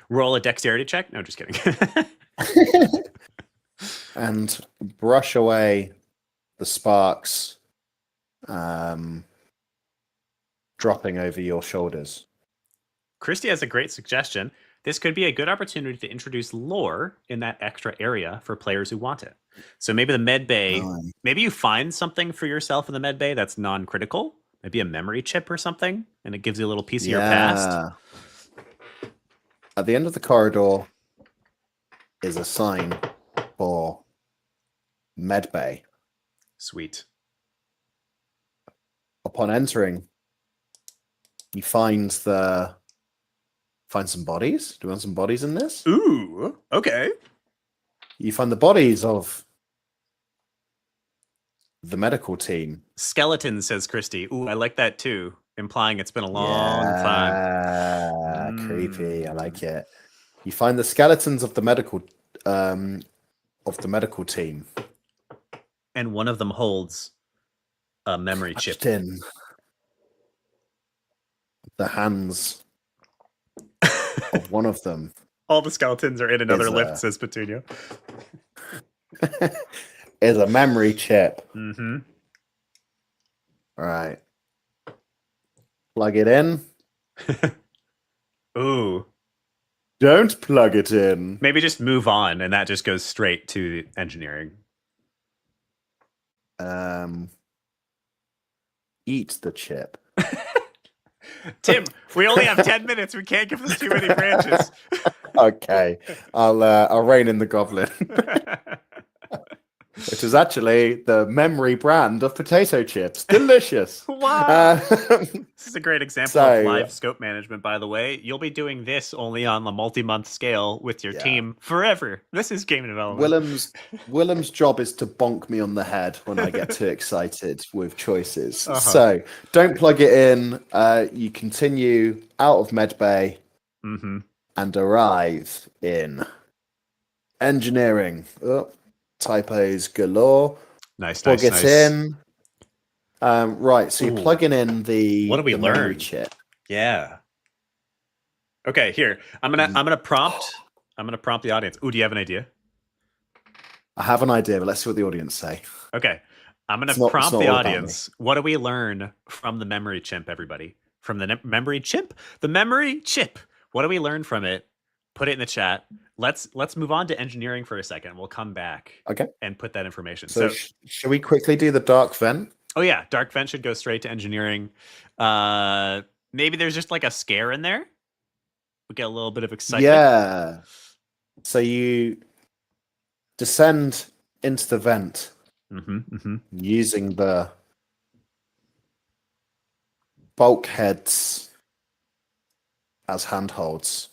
Roll a dexterity check. No, just kidding. And brush away the sparks dropping over your shoulders. Christy has a great suggestion. This could be a good opportunity to introduce lore in that extra area for players who want it. So maybe the med bay, maybe you find something for yourself in the med bay that's non-critical, maybe a memory chip or something, and it gives you a little piece of your past. At the end of the corridor is a sign for med bay. Sweet. Upon entering, you find some bodies. Do you want some bodies in this? Ooh, okay. You find the bodies of the medical team. Skeleton, says Christy. Ooh, I like that too, implying it's been a long time. Creepy. I like it. You find the skeletons of the medical team, and one of them holds a memory chip in the hands of one of them. All the skeletons are in another lift, says Petunia. Is a memory chip. Mm-hmm. All right. Plug it in. Ooh. Don't plug it in. Maybe just move on, and that just goes straight to engineering. Eat the chip. Tim, we only have 10 minutes. We can't give them too many branches. Okay, I'll rein in the goblin, which is actually the memory brand of potato chips. Delicious. Wow. This is a great example of live scope management, by the way. You'll be doing this only on the multi-month scale with your team forever. This is game development. Willem's job is to bonk me on the head when I get too excited with choices. So don't plug it in. You continue out of medbay and arrive in engineering. Oh, typos galore. Nice. Plug it in. Right, so you're plugging in the what do we learn? Memory chip. Yeah. Okay, here. I'm gonna prompt the audience. Ooh, do you have an idea? I have an idea, but let's see what the audience say. Okay. I'm gonna prompt the audience. What do we learn from the memory chimp, everybody? From the memory chimp? The memory chip. What do we learn from it? Put it in the chat. Let's move on to engineering for a second. We'll come back and put that information. So should we quickly do the dark vent? Oh yeah, dark vent should go straight to engineering. Maybe there's just like a scare in there. We get a little bit of excitement. Yeah. So you descend into the vent using the bulkheads as handholds.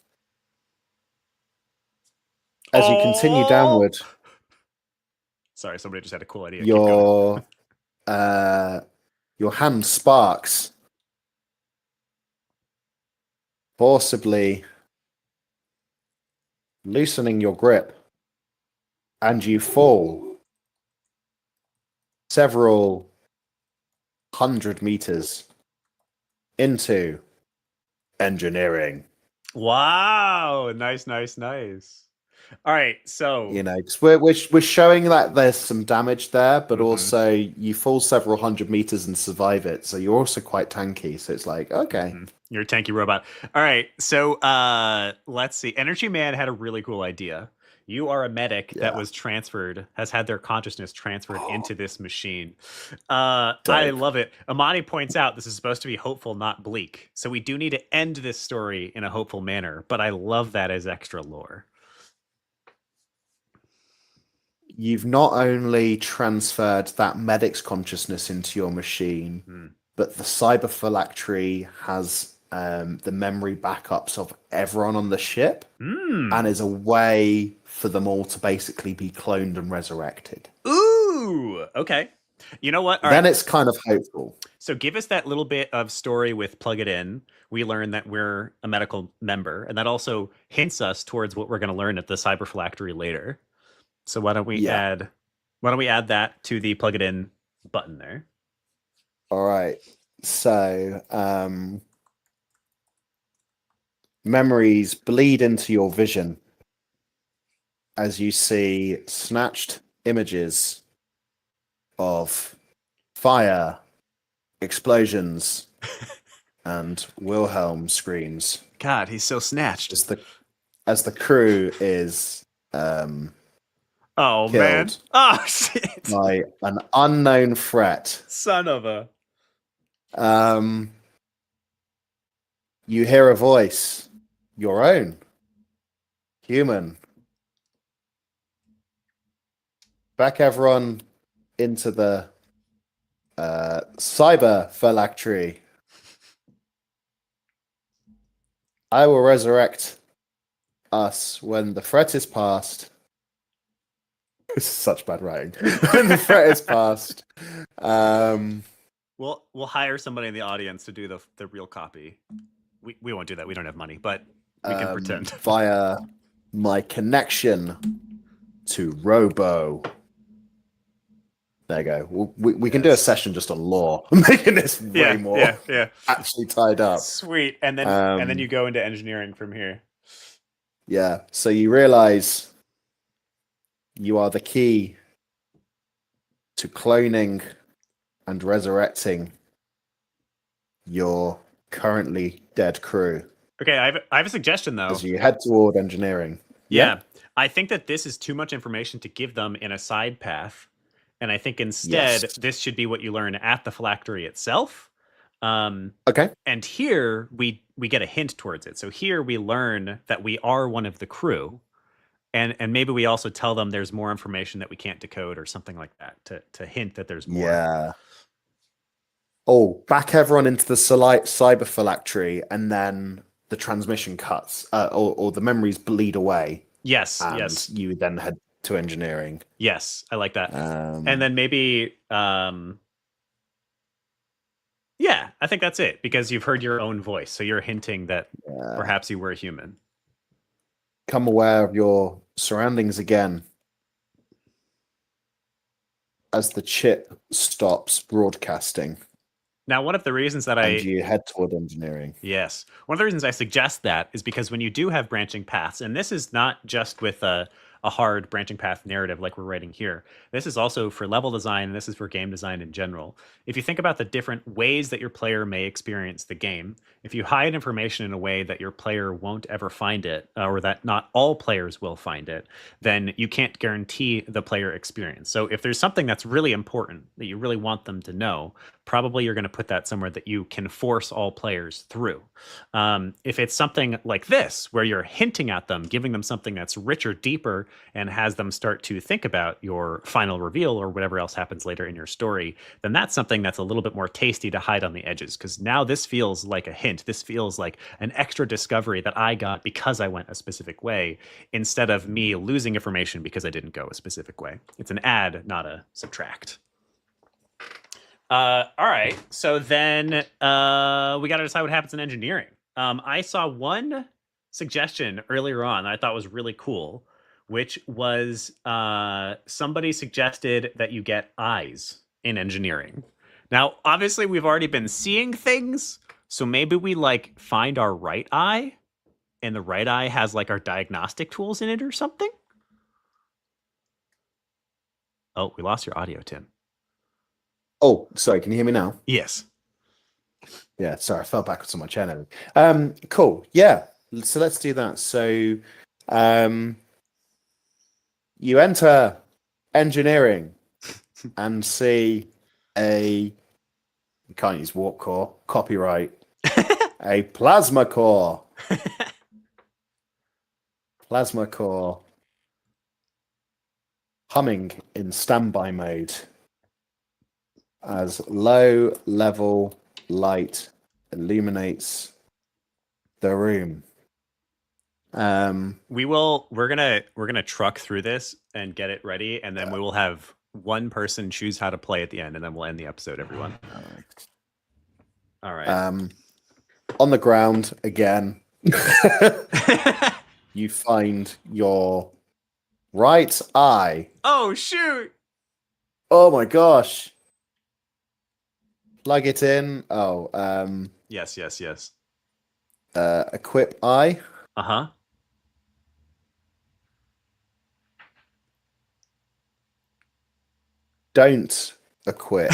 As you continue downward, sorry, somebody just had a cool idea. Your hand sparks, forcibly loosening your grip, and you fall several 100 meters into engineering. Wow, nice. All right, so we're showing that there's some damage there, but also you fall several 100 meters and survive it, so you're also quite tanky. So it's like, okay, you're a tanky robot. All right, so let's see. Energy Man had a really cool idea. You are a medic that has had their consciousness transferred into this machine. I love it. Amani points out this is supposed to be hopeful, not bleak. So we do need to end this story in a hopeful manner, but I love that as extra lore. You've not only transferred that medic's consciousness into your machine, but the cyber phylactery has the memory backups of everyone on the ship and is a way for them all to basically be cloned and resurrected. Ooh, okay. You know what? Then it's kind of hopeful. So give us that little bit of story with Plug It In. We learn that we're a medical member, and that also hints us towards what we're going to learn at the cyber phylactery later. So why don't we add that to the Plug It In button there? All right. So memories bleed into your vision as you see snatched images of fire, explosions, and Wilhelm screams. God, he's so snatched. As the crew is oh man! Oh shit! By an unknown threat. Son of a. You hear a voice, your own, human. Back everyone into the cyber phylactery. I will resurrect us when the threat is past. This is such bad writing. When the threat is past. We'll hire somebody in the audience to do the real copy. We won't do that. We don't have money, but we can pretend. Via my connection to Robo. There you go. We can do a session just on lore, making this way more actually tied up. Sweet. And then you go into engineering from here. Yeah. So you realize you are the key to cloning and resurrecting your currently dead crew. Okay, I have a suggestion though. As you head toward engineering. Yeah. I think that this is too much information to give them in a side path. And I think instead, this should be what you learn at the phylactery itself. Okay. And here we get a hint towards it. So here we learn that we are one of the crew, and maybe we also tell them there's more information that we can't decode or something like that to hint that there's more. Yeah. Oh, back everyone into the cyber phylactery, and then the transmission cuts, or the memories bleed away, Yes, and yes, you then head to engineering. yes. I like that. And Um, then maybe yeah, I think that's it because you've heard your own voice. So you're hinting that yeah. perhaps you were human. Become aware of your surroundings again as the chip stops broadcasting, Now, one of the reasons that and I you head toward engineering. Yes. One of the reasons I suggest that is because when you do have branching paths, and this is not just with a hard branching path narrative like we're writing here, this is also for level design, and this is for game design in general. If you think about the different ways that your player may experience the game, if you hide information in a way that your player won't ever find it, or that not all players will find it, then you can't guarantee the player experience. So if there's something that's really important that you really want them to know, probably you're going to put that somewhere that you can force all players through. If it's something like this, where you're hinting at them, giving them something that's richer, deeper, and has them start to think about your final reveal or whatever else happens later in your story, then that's something that's a little bit more tasty to hide on the edges. Because now this feels like a hint. This feels like an extra discovery that I got because I went a specific way, instead of me losing information because I didn't go a specific way. It's an add, not a subtract. All right. So then we got to decide what happens in engineering. I saw one suggestion earlier on that I thought was really cool, which was somebody suggested that you get eyes in engineering. Now, obviously, we've already been seeing things, so maybe we like find our right eye, and the right eye has like our diagnostic tools in it or something. Oh, we lost your audio, Tim. Oh, sorry. Can you hear me now? Yes. Yeah. Sorry, I fell backwards on my chair. Cool. Yeah. So let's do that. So, um, you enter engineering and see a, you can't use warp core, copyright, a plasma core humming in standby mode as low level light illuminates the room. We're gonna truck through this and get it ready, and then we will have one person choose how to play at the end, and then we'll end the episode, everyone. All right. On the ground again, you find your right eye. Oh shoot! Oh my gosh. Plug it in. Yes, yes, yes. Equip eye. Uh-huh. Don't equip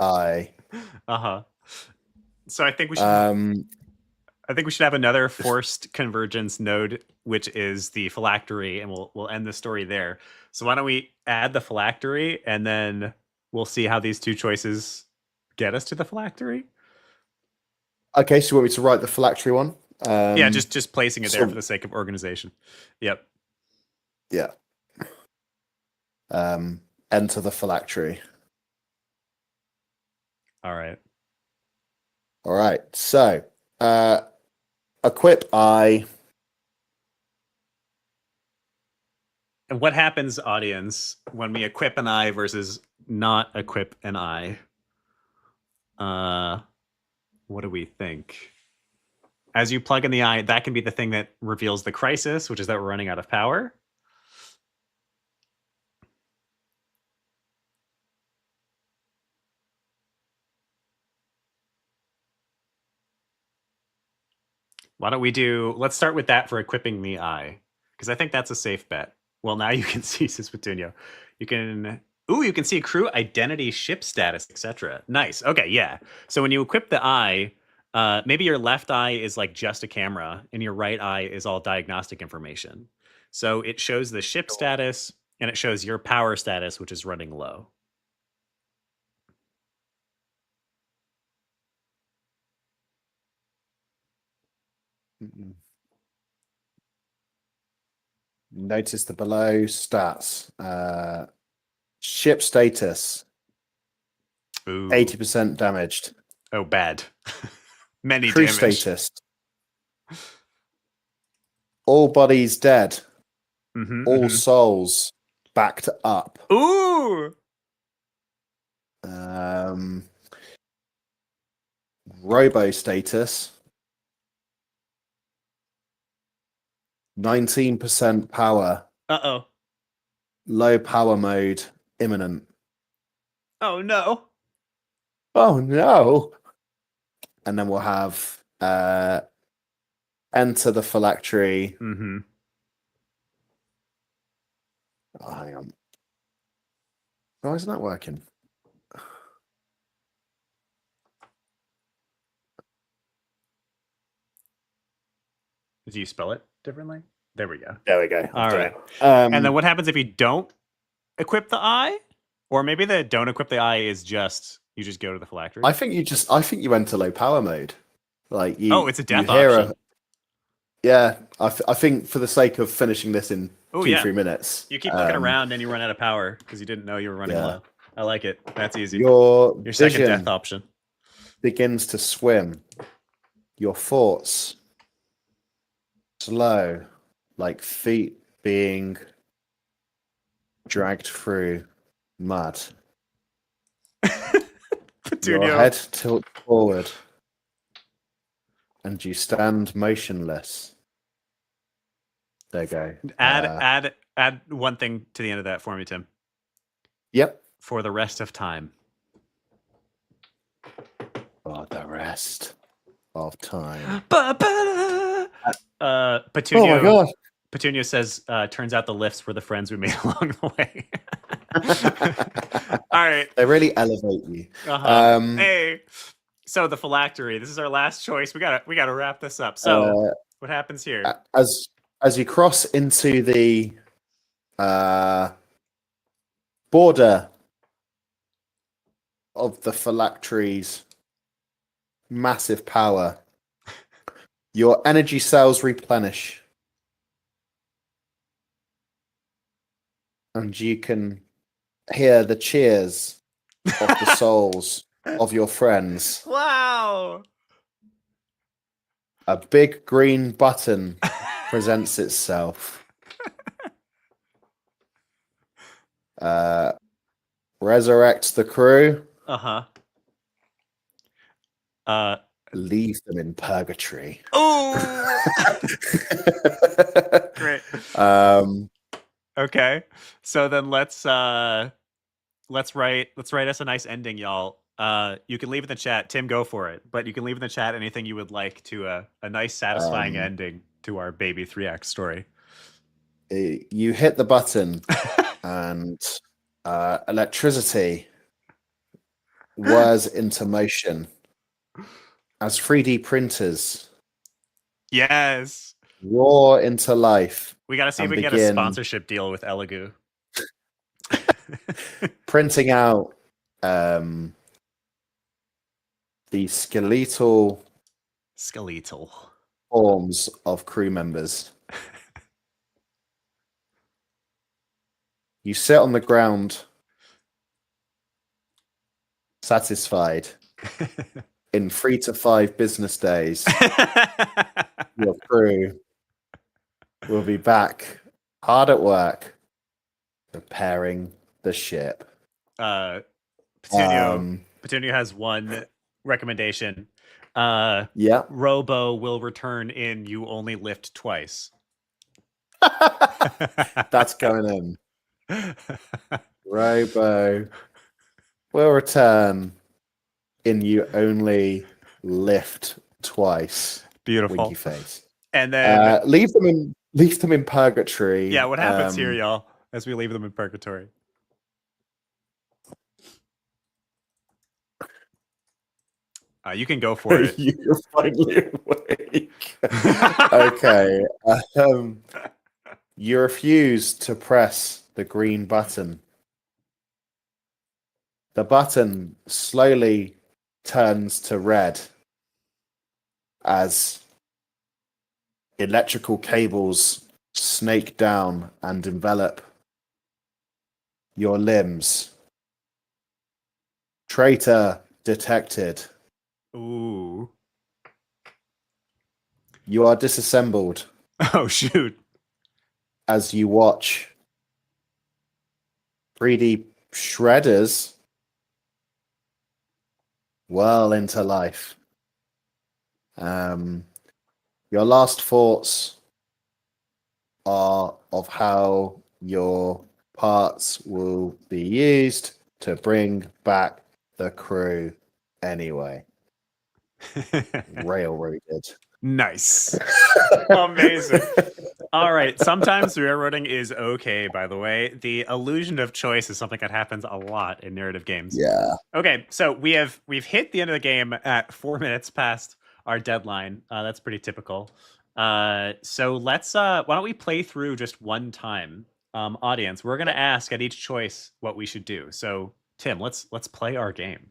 eye. Uh-huh. So I think we should have another forced convergence node, which is the phylactery, and we'll end the story there. So why don't we add the phylactery, and then we'll see how these two choices get us to the phylactery. Okay, so you want me to write the phylactery one? Yeah, just placing it there so- for the sake of organization. Yep. Yeah. Enter the phylactery. All right. All right. So, equip eye. And what happens, audience, when we equip an eye versus not equip an eye? What do we think? As you plug in the eye, that can be the thing that reveals the crisis, which is that we're running out of power. Why don't we let's start with that for equipping the eye, because I think that's a safe bet. Well, now you can see Cispetuno. You can see crew identity, ship status, etc. Nice. Okay, yeah. So when you equip the eye, maybe your left eye is like just a camera, and your right eye is all diagnostic information. So it shows the ship status, and it shows your power status, which is running low. Mm-mm. Notice the below stats. Ship status, Ooh. 80% damaged. Oh, bad. Many Crew damage. status, all bodies dead. All souls backed up. Ooh. Robo status, 19% power. Uh-oh. Low power mode imminent. Oh, no. Oh no. And then we'll have enter the phylactery. Mm-hmm. Oh, hang on. Why isn't that working? Do you spell it differently? There we go. There we go. All right. It. And then what happens if you don't equip the eye? Or maybe the don't equip the eye is just you just go to the phylactery. I think you enter low power mode. Like you. Oh, it's a death you hear option. Yeah, I think for the sake of finishing this in 3 minutes, you keep looking around and you run out of power because you didn't know you were running low. I like it. That's easy. Your second death option begins to swim. Your thoughts slow, like feet being dragged through mud. Your head tilts forward, and you stand motionless. There you go. Add one thing to the end of that for me, Tim. Yep. For the rest of time. For the rest of time. Petunia, oh my god. Petunia says, turns out the lifts were the friends we made along the way. All right. They really elevate you. Hey. So the phylactery. This is our last choice. We gotta wrap this up. So what happens here? As you cross into the border of the phylactery's massive power, your energy cells replenish. And you can hear the cheers of the souls of your friends. Wow. A big green button presents itself. Resurrect the crew. Leave them in purgatory. Oh, great. Okay, so then let's write us a nice ending, y'all. You can leave in the chat. Tim, go for it. But you can leave in the chat anything you would like to a nice, satisfying ending to our baby 3-act story. You hit the button, and electricity whirs into motion as 3D printers. Yes. Roar into life. We got to see if we can get a sponsorship deal with Elegoo. Printing out the skeletal forms of crew members. You sit on the ground, satisfied. In 3 to 5 business days, your crew will be back hard at work repairing the ship. Petunia has one recommendation. Yeah. Robo will return in You Only Lift Twice. That's going in. Robo will return in You Only Lift Twice. Beautiful. Winky face. And then leave them in purgatory. Yeah, what happens here, y'all, as we leave them in purgatory? You can go for it. You're finally awake. Okay. You refuse to press the green button. The button slowly turns to red as Electrical cables snake down and envelop your limbs. Traitor detected. Ooh. You are disassembled Oh, shoot. as you watch 3D shredders whirl into life. Your last thoughts are of how your parts will be used to bring back the crew anyway. Railroaded. Nice. Amazing. All right. Sometimes railroading is okay, by the way. The illusion of choice is something that happens a lot in narrative games. Yeah. Okay, so we've hit the end of the game at 4 minutes past our deadline. That's pretty typical. So let's why don't we play through just one time? Audience, we're gonna ask at each choice what we should do. So Tim, let's play our game.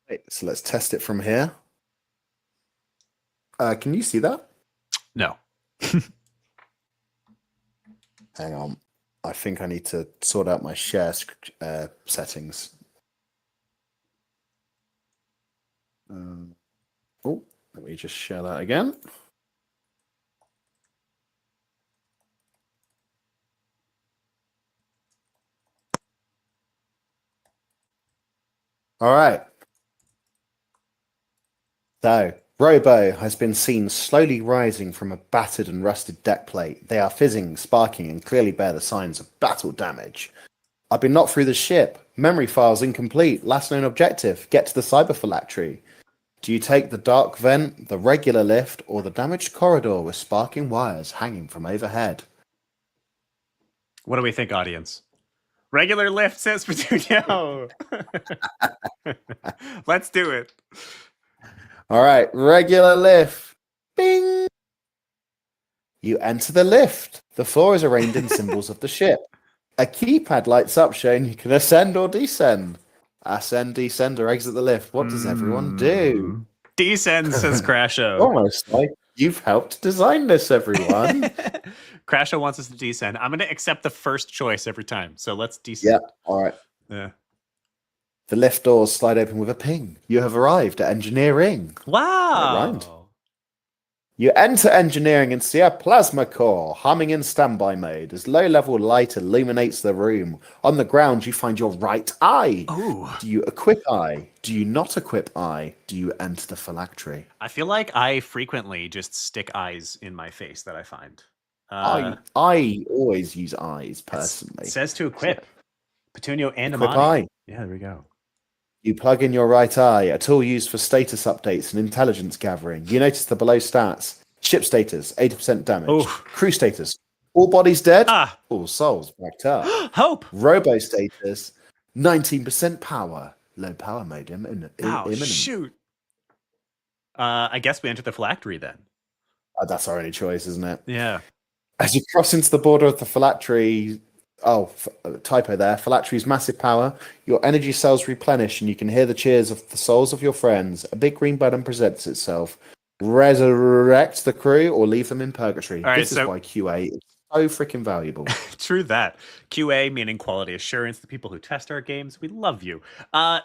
Right, so let's test it from here. Can you see that? No. Hang on. I think I need to sort out my share settings. Oh, let me just share that again. All right. So, Robo has been seen slowly rising from a battered and rusted deck plate. They are fizzing, sparking, and clearly bear the signs of battle damage. I've been knocked through the ship. Memory files incomplete. Last known objective. Get to the cyber phylactery. Do you take the dark vent, the regular lift, or the damaged corridor with sparking wires hanging from overhead? What do we think, audience? Regular lift, says Petunia. Let's do it. All right, regular lift. Bing! You enter the lift. The floor is arranged in symbols of the ship. A keypad lights up showing you can ascend or descend. Ascend, descend, or exit the lift. What does everyone do? Descend, says Crasho. Almost like you've helped design this, everyone. Crasho wants us to descend. I'm going to accept the first choice every time. So let's descend. Yeah, all right. Yeah. The lift doors slide open with a ping. You have arrived at engineering. Wow. You enter engineering and see a plasma core humming in standby mode as low-level light illuminates the room. On the ground, you find your right eye. Ooh. Do you equip eye? Do you not equip eye? Do you enter the phylactery? I feel like I frequently just stick eyes in my face that I find. I always use eyes, personally. It says to equip. Petunio and Equip Amani. eye. Yeah, there we go. You plug in your right eye, a tool used for status updates and intelligence gathering. You notice the below stats. Ship status, 80% damage. Oof. Crew status, all bodies dead, Ah. all souls backed up. Hope. Robo status, 19% power. Low power mode imminent. Shoot. I guess we enter the phylactery then. That's our only choice, isn't it? Yeah. As you cross into the border of the phylactery, typo there. Phylactery's massive power. Your energy cells replenish, and you can hear the cheers of the souls of your friends. A big green button presents itself. Resurrect the crew or leave them in purgatory. All right, this is why QA is so freaking valuable. True that. QA meaning quality assurance. The people who test our games, we love you.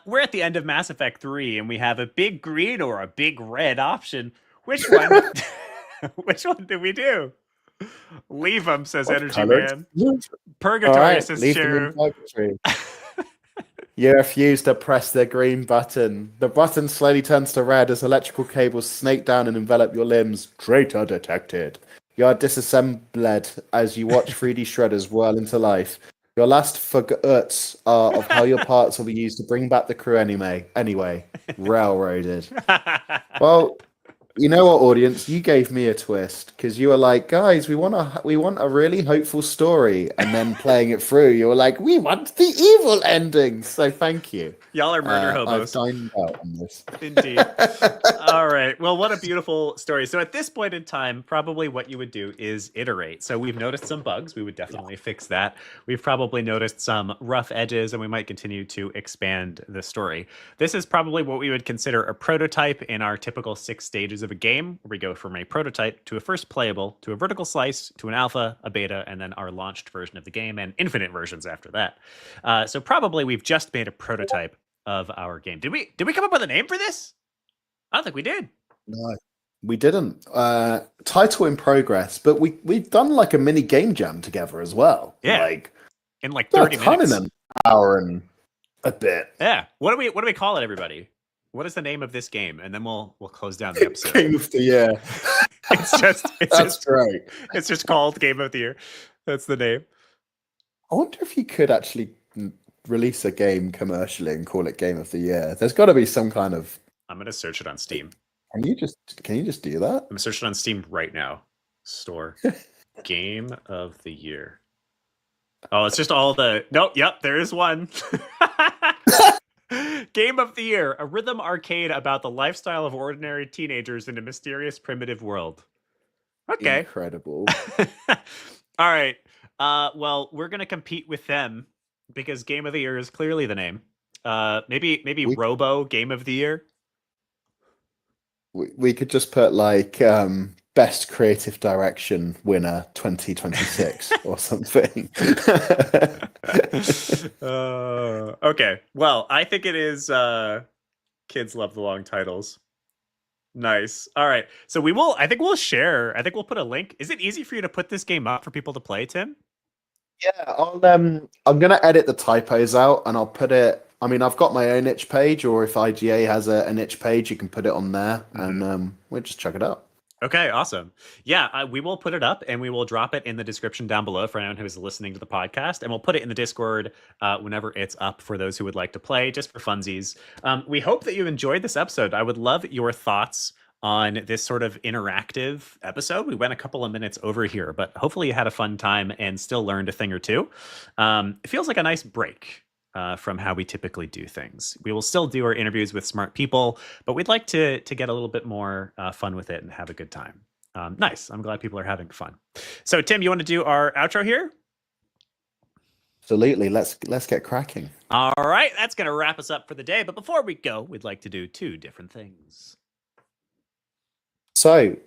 We're at the end of Mass Effect 3, and we have a big green or a big red option. Which one? Which one do we do? Leave them, says What Energy colored? Man. Purgatory, says leave them Cheru. in purgatory. You refuse to press the green button. The button slowly turns to red as electrical cables snake down and envelop your limbs. Traitor detected. You are disassembled as you watch 3D shredders whirl into life. Your last thoughts are of how your parts will be used to bring back the crew anyway. Railroaded. Well, you know what, audience? You gave me a twist because you were like, guys, we want a really hopeful story, and then playing it through, you were like, we want the evil ending. So thank you. Y'all are murder hobos. I've dined out on this. Indeed. All right. Well, what a beautiful story. So at this point in time, probably what you would do is iterate. So we've noticed some bugs. We would definitely fix that. We've probably noticed some rough edges, and we might continue to expand the story. This is probably what we would consider a prototype in our typical 6 stages stages of a game where we go from a prototype to a first playable to a vertical slice to an alpha, a beta, and then our launched version of the game and infinite versions after that. So probably we've just made a prototype of our game. Did we come up with a name for this? I don't think we did. No, we didn't. Title in progress, but we've done like a mini game jam together as well. Yeah. Like in like 30 minutes. In an hour and a bit. Yeah. What do we call it, everybody? What is the name of this game? And then we'll close down the episode. Game of the Year. That's right. It's just called Game of the Year. That's the name. I wonder if you could actually release a game commercially and call it Game of the Year. There's got to be some kind of. I'm gonna search it on Steam. Can you just do that? I'm searching on Steam right now. Store Game of the Year. Oh, it's just all the. Nope. Yep. There is one. Game of the Year, a rhythm arcade about the lifestyle of ordinary teenagers in a mysterious primitive world. Okay. Incredible. All right. Well, we're gonna compete with them because Game of the Year is clearly the name. Maybe Robo Game of the Year. We could just put like best creative direction winner 2026 or something. Okay. Well, I think it is Kids Love the Long Titles. Nice. All right. So I think we'll put a link. Is it easy for you to put this game up for people to play, Tim? Yeah, I'm gonna edit the typos out and I'll put it. I mean, I've got my own itch page, or if IGA has an itch page, you can put it on there, and we'll just check it out. Okay, awesome. Yeah, we will put it up, and we will drop it in the description down below for anyone who's listening to the podcast, and we'll put it in the Discord whenever it's up for those who would like to play, just for funsies. We hope that you enjoyed this episode. I would love your thoughts on this sort of interactive episode. We went a couple of minutes over here, but hopefully you had a fun time and still learned a thing or two. It feels like a nice break from how we typically do things. We will still do our interviews with smart people, but we'd like to get a little bit more fun with it and have a good time. Nice. I'm glad people are having fun. So, Tim, you want to do our outro here? Absolutely. Let's get cracking. All right. That's going to wrap us up for the day. But before we go, we'd like to do two different things. So,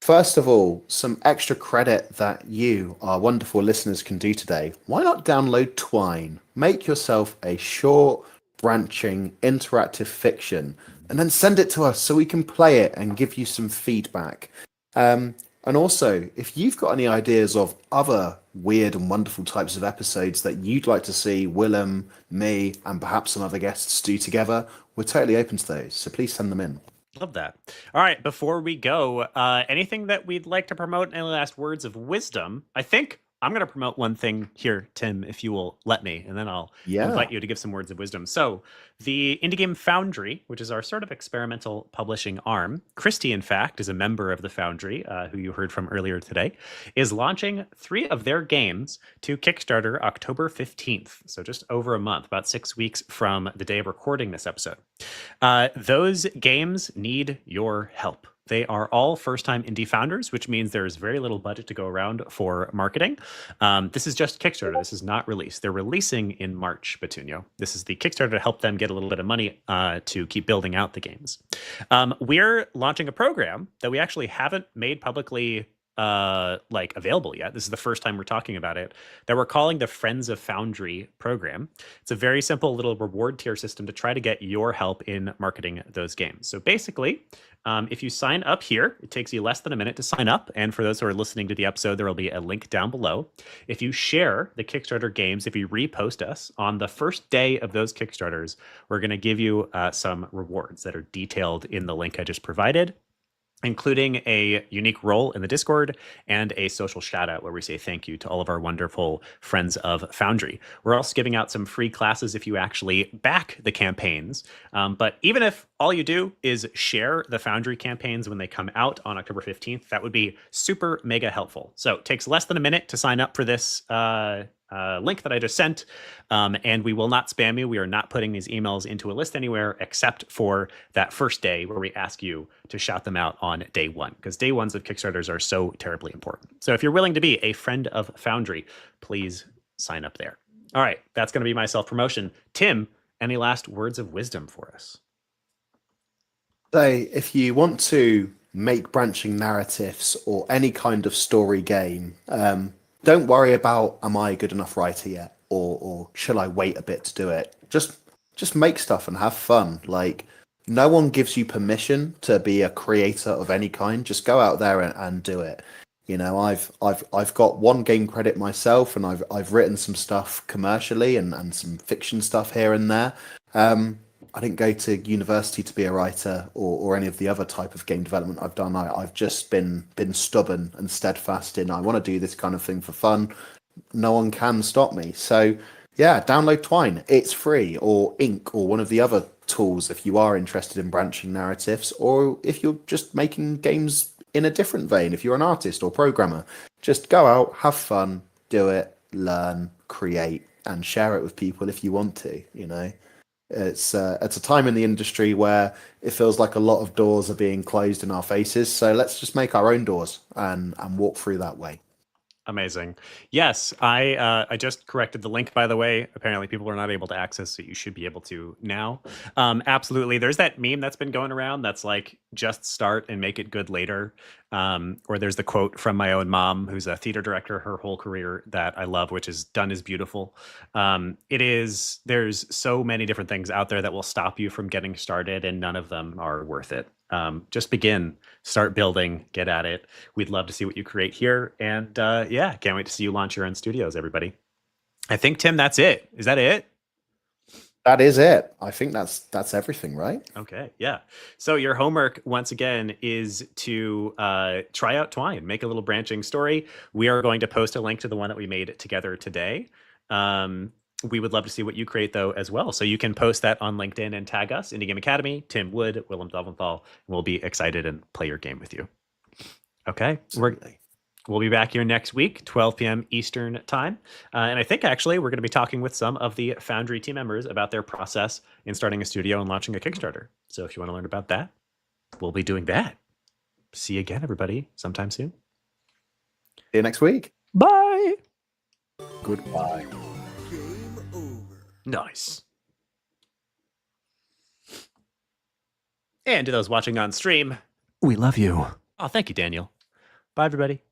first of all, some extra credit that you, our wonderful listeners, can do today. Why not download Twine? Make yourself a short, branching, interactive fiction, and then send it to us so we can play it and give you some feedback. And also, if you've got any ideas of other weird and wonderful types of episodes that you'd like to see Willem, me, and perhaps some other guests do together, we're totally open to those. So please send them in. Love that. All right. Before we go, anything that we'd like to promote? Any last words of wisdom? I think I'm going to promote one thing here, Tim, if you will let me, and then I'll invite you to give some words of wisdom. So the Indie Game Foundry, which is our sort of experimental publishing arm, Christy, in fact, is a member of the Foundry, who you heard from earlier today, is launching 3 of their games to Kickstarter October 15th. So just over a month, about 6 weeks from the day of recording this episode. Those games need your help. They are all first-time indie founders, which means there is very little budget to go around for marketing. This is just Kickstarter. This is not released. They're releasing in March, Petunio. This is the Kickstarter to help them get a little bit of money to keep building out the games. We're launching a program that we actually haven't made publicly available yet. This is the first time we're talking about it, that we're calling the Friends of Foundry program. It's a very simple little reward tier system to try to get your help in marketing those games. So basically, if you sign up here, it takes you less than a minute to sign up. And for those who are listening to the episode, there will be a link down below. If you share the Kickstarter games, if you repost us on the first day of those Kickstarters, we're going to give you some rewards that are detailed in the link I just provided, including a unique role in the Discord and a social shout out where we say thank you to all of our wonderful friends of Foundry. We're also giving out some free classes if you actually back the campaigns. But even if all you do is share the Foundry campaigns when they come out on October 15th, that would be super mega helpful. So it takes less than a minute to sign up for this link that I just sent, and we will not spam you. We are not putting these emails into a list anywhere except for that first day where we ask you to shout them out on day one, because day ones of Kickstarters are so terribly important. So if you're willing to be a friend of Foundry, please sign up there. All right, that's going to be my self-promotion. Tim, any last words of wisdom for us? So if you want to make branching narratives or any kind of story game, don't worry about am I a good enough writer yet, or shall I wait a bit to do it. Just make stuff and have fun. Like, no one gives you permission to be a creator of any kind. Just go out there and do it. You know, I've got one game credit myself, and I've written some stuff commercially and some fiction stuff here and there. I didn't go to university to be a writer or any of the other type of game development I've done. I've just been stubborn and steadfast in I want to do this kind of thing for fun. No one can stop me. So yeah, download Twine. It's free, or Ink, or one of the other tools if you are interested in branching narratives, or if you're just making games in a different vein, if you're an artist or programmer. Just go out, have fun, do it, learn, create, and share it with people if you want to, you know. It's a time in the industry where it feels like a lot of doors are being closed in our faces. So let's just make our own doors and walk through that way. Amazing. Yes, I just corrected the link, by the way. Apparently people are not able to access it. You should be able to now. Absolutely. There's that meme that's been going around that's like, just start and make it good later. Or there's the quote from my own mom, who's a theater director her whole career, that I love, which is done is beautiful. There's so many different things out there that will stop you from getting started, and none of them are worth it. Just begin, start building, get at it. We'd love to see what you create here. And yeah, can't wait to see you launch your own studios, everybody. I think, Tim, that's it. Is that it? That is it. I think that's everything, right? Okay, yeah. So your homework, once again, is to try out Twine, make a little branching story. We are going to post a link to the one that we made together today. We would love to see what you create, though, as well. So you can post that on LinkedIn and tag us, Indie Game Academy, Tim Wood, Willem Delventhal, and we'll be excited and play your game with you. Okay, we'll be back here next week, 12 p.m. Eastern time. And I think, actually, we're going to be talking with some of the Foundry team members about their process in starting a studio and launching a Kickstarter. So if you want to learn about that, we'll be doing that. See you again, everybody, sometime soon. See you next week. Bye. Goodbye. Nice. And to those watching on stream, we love you. Oh, thank you, Daniel. Bye, everybody.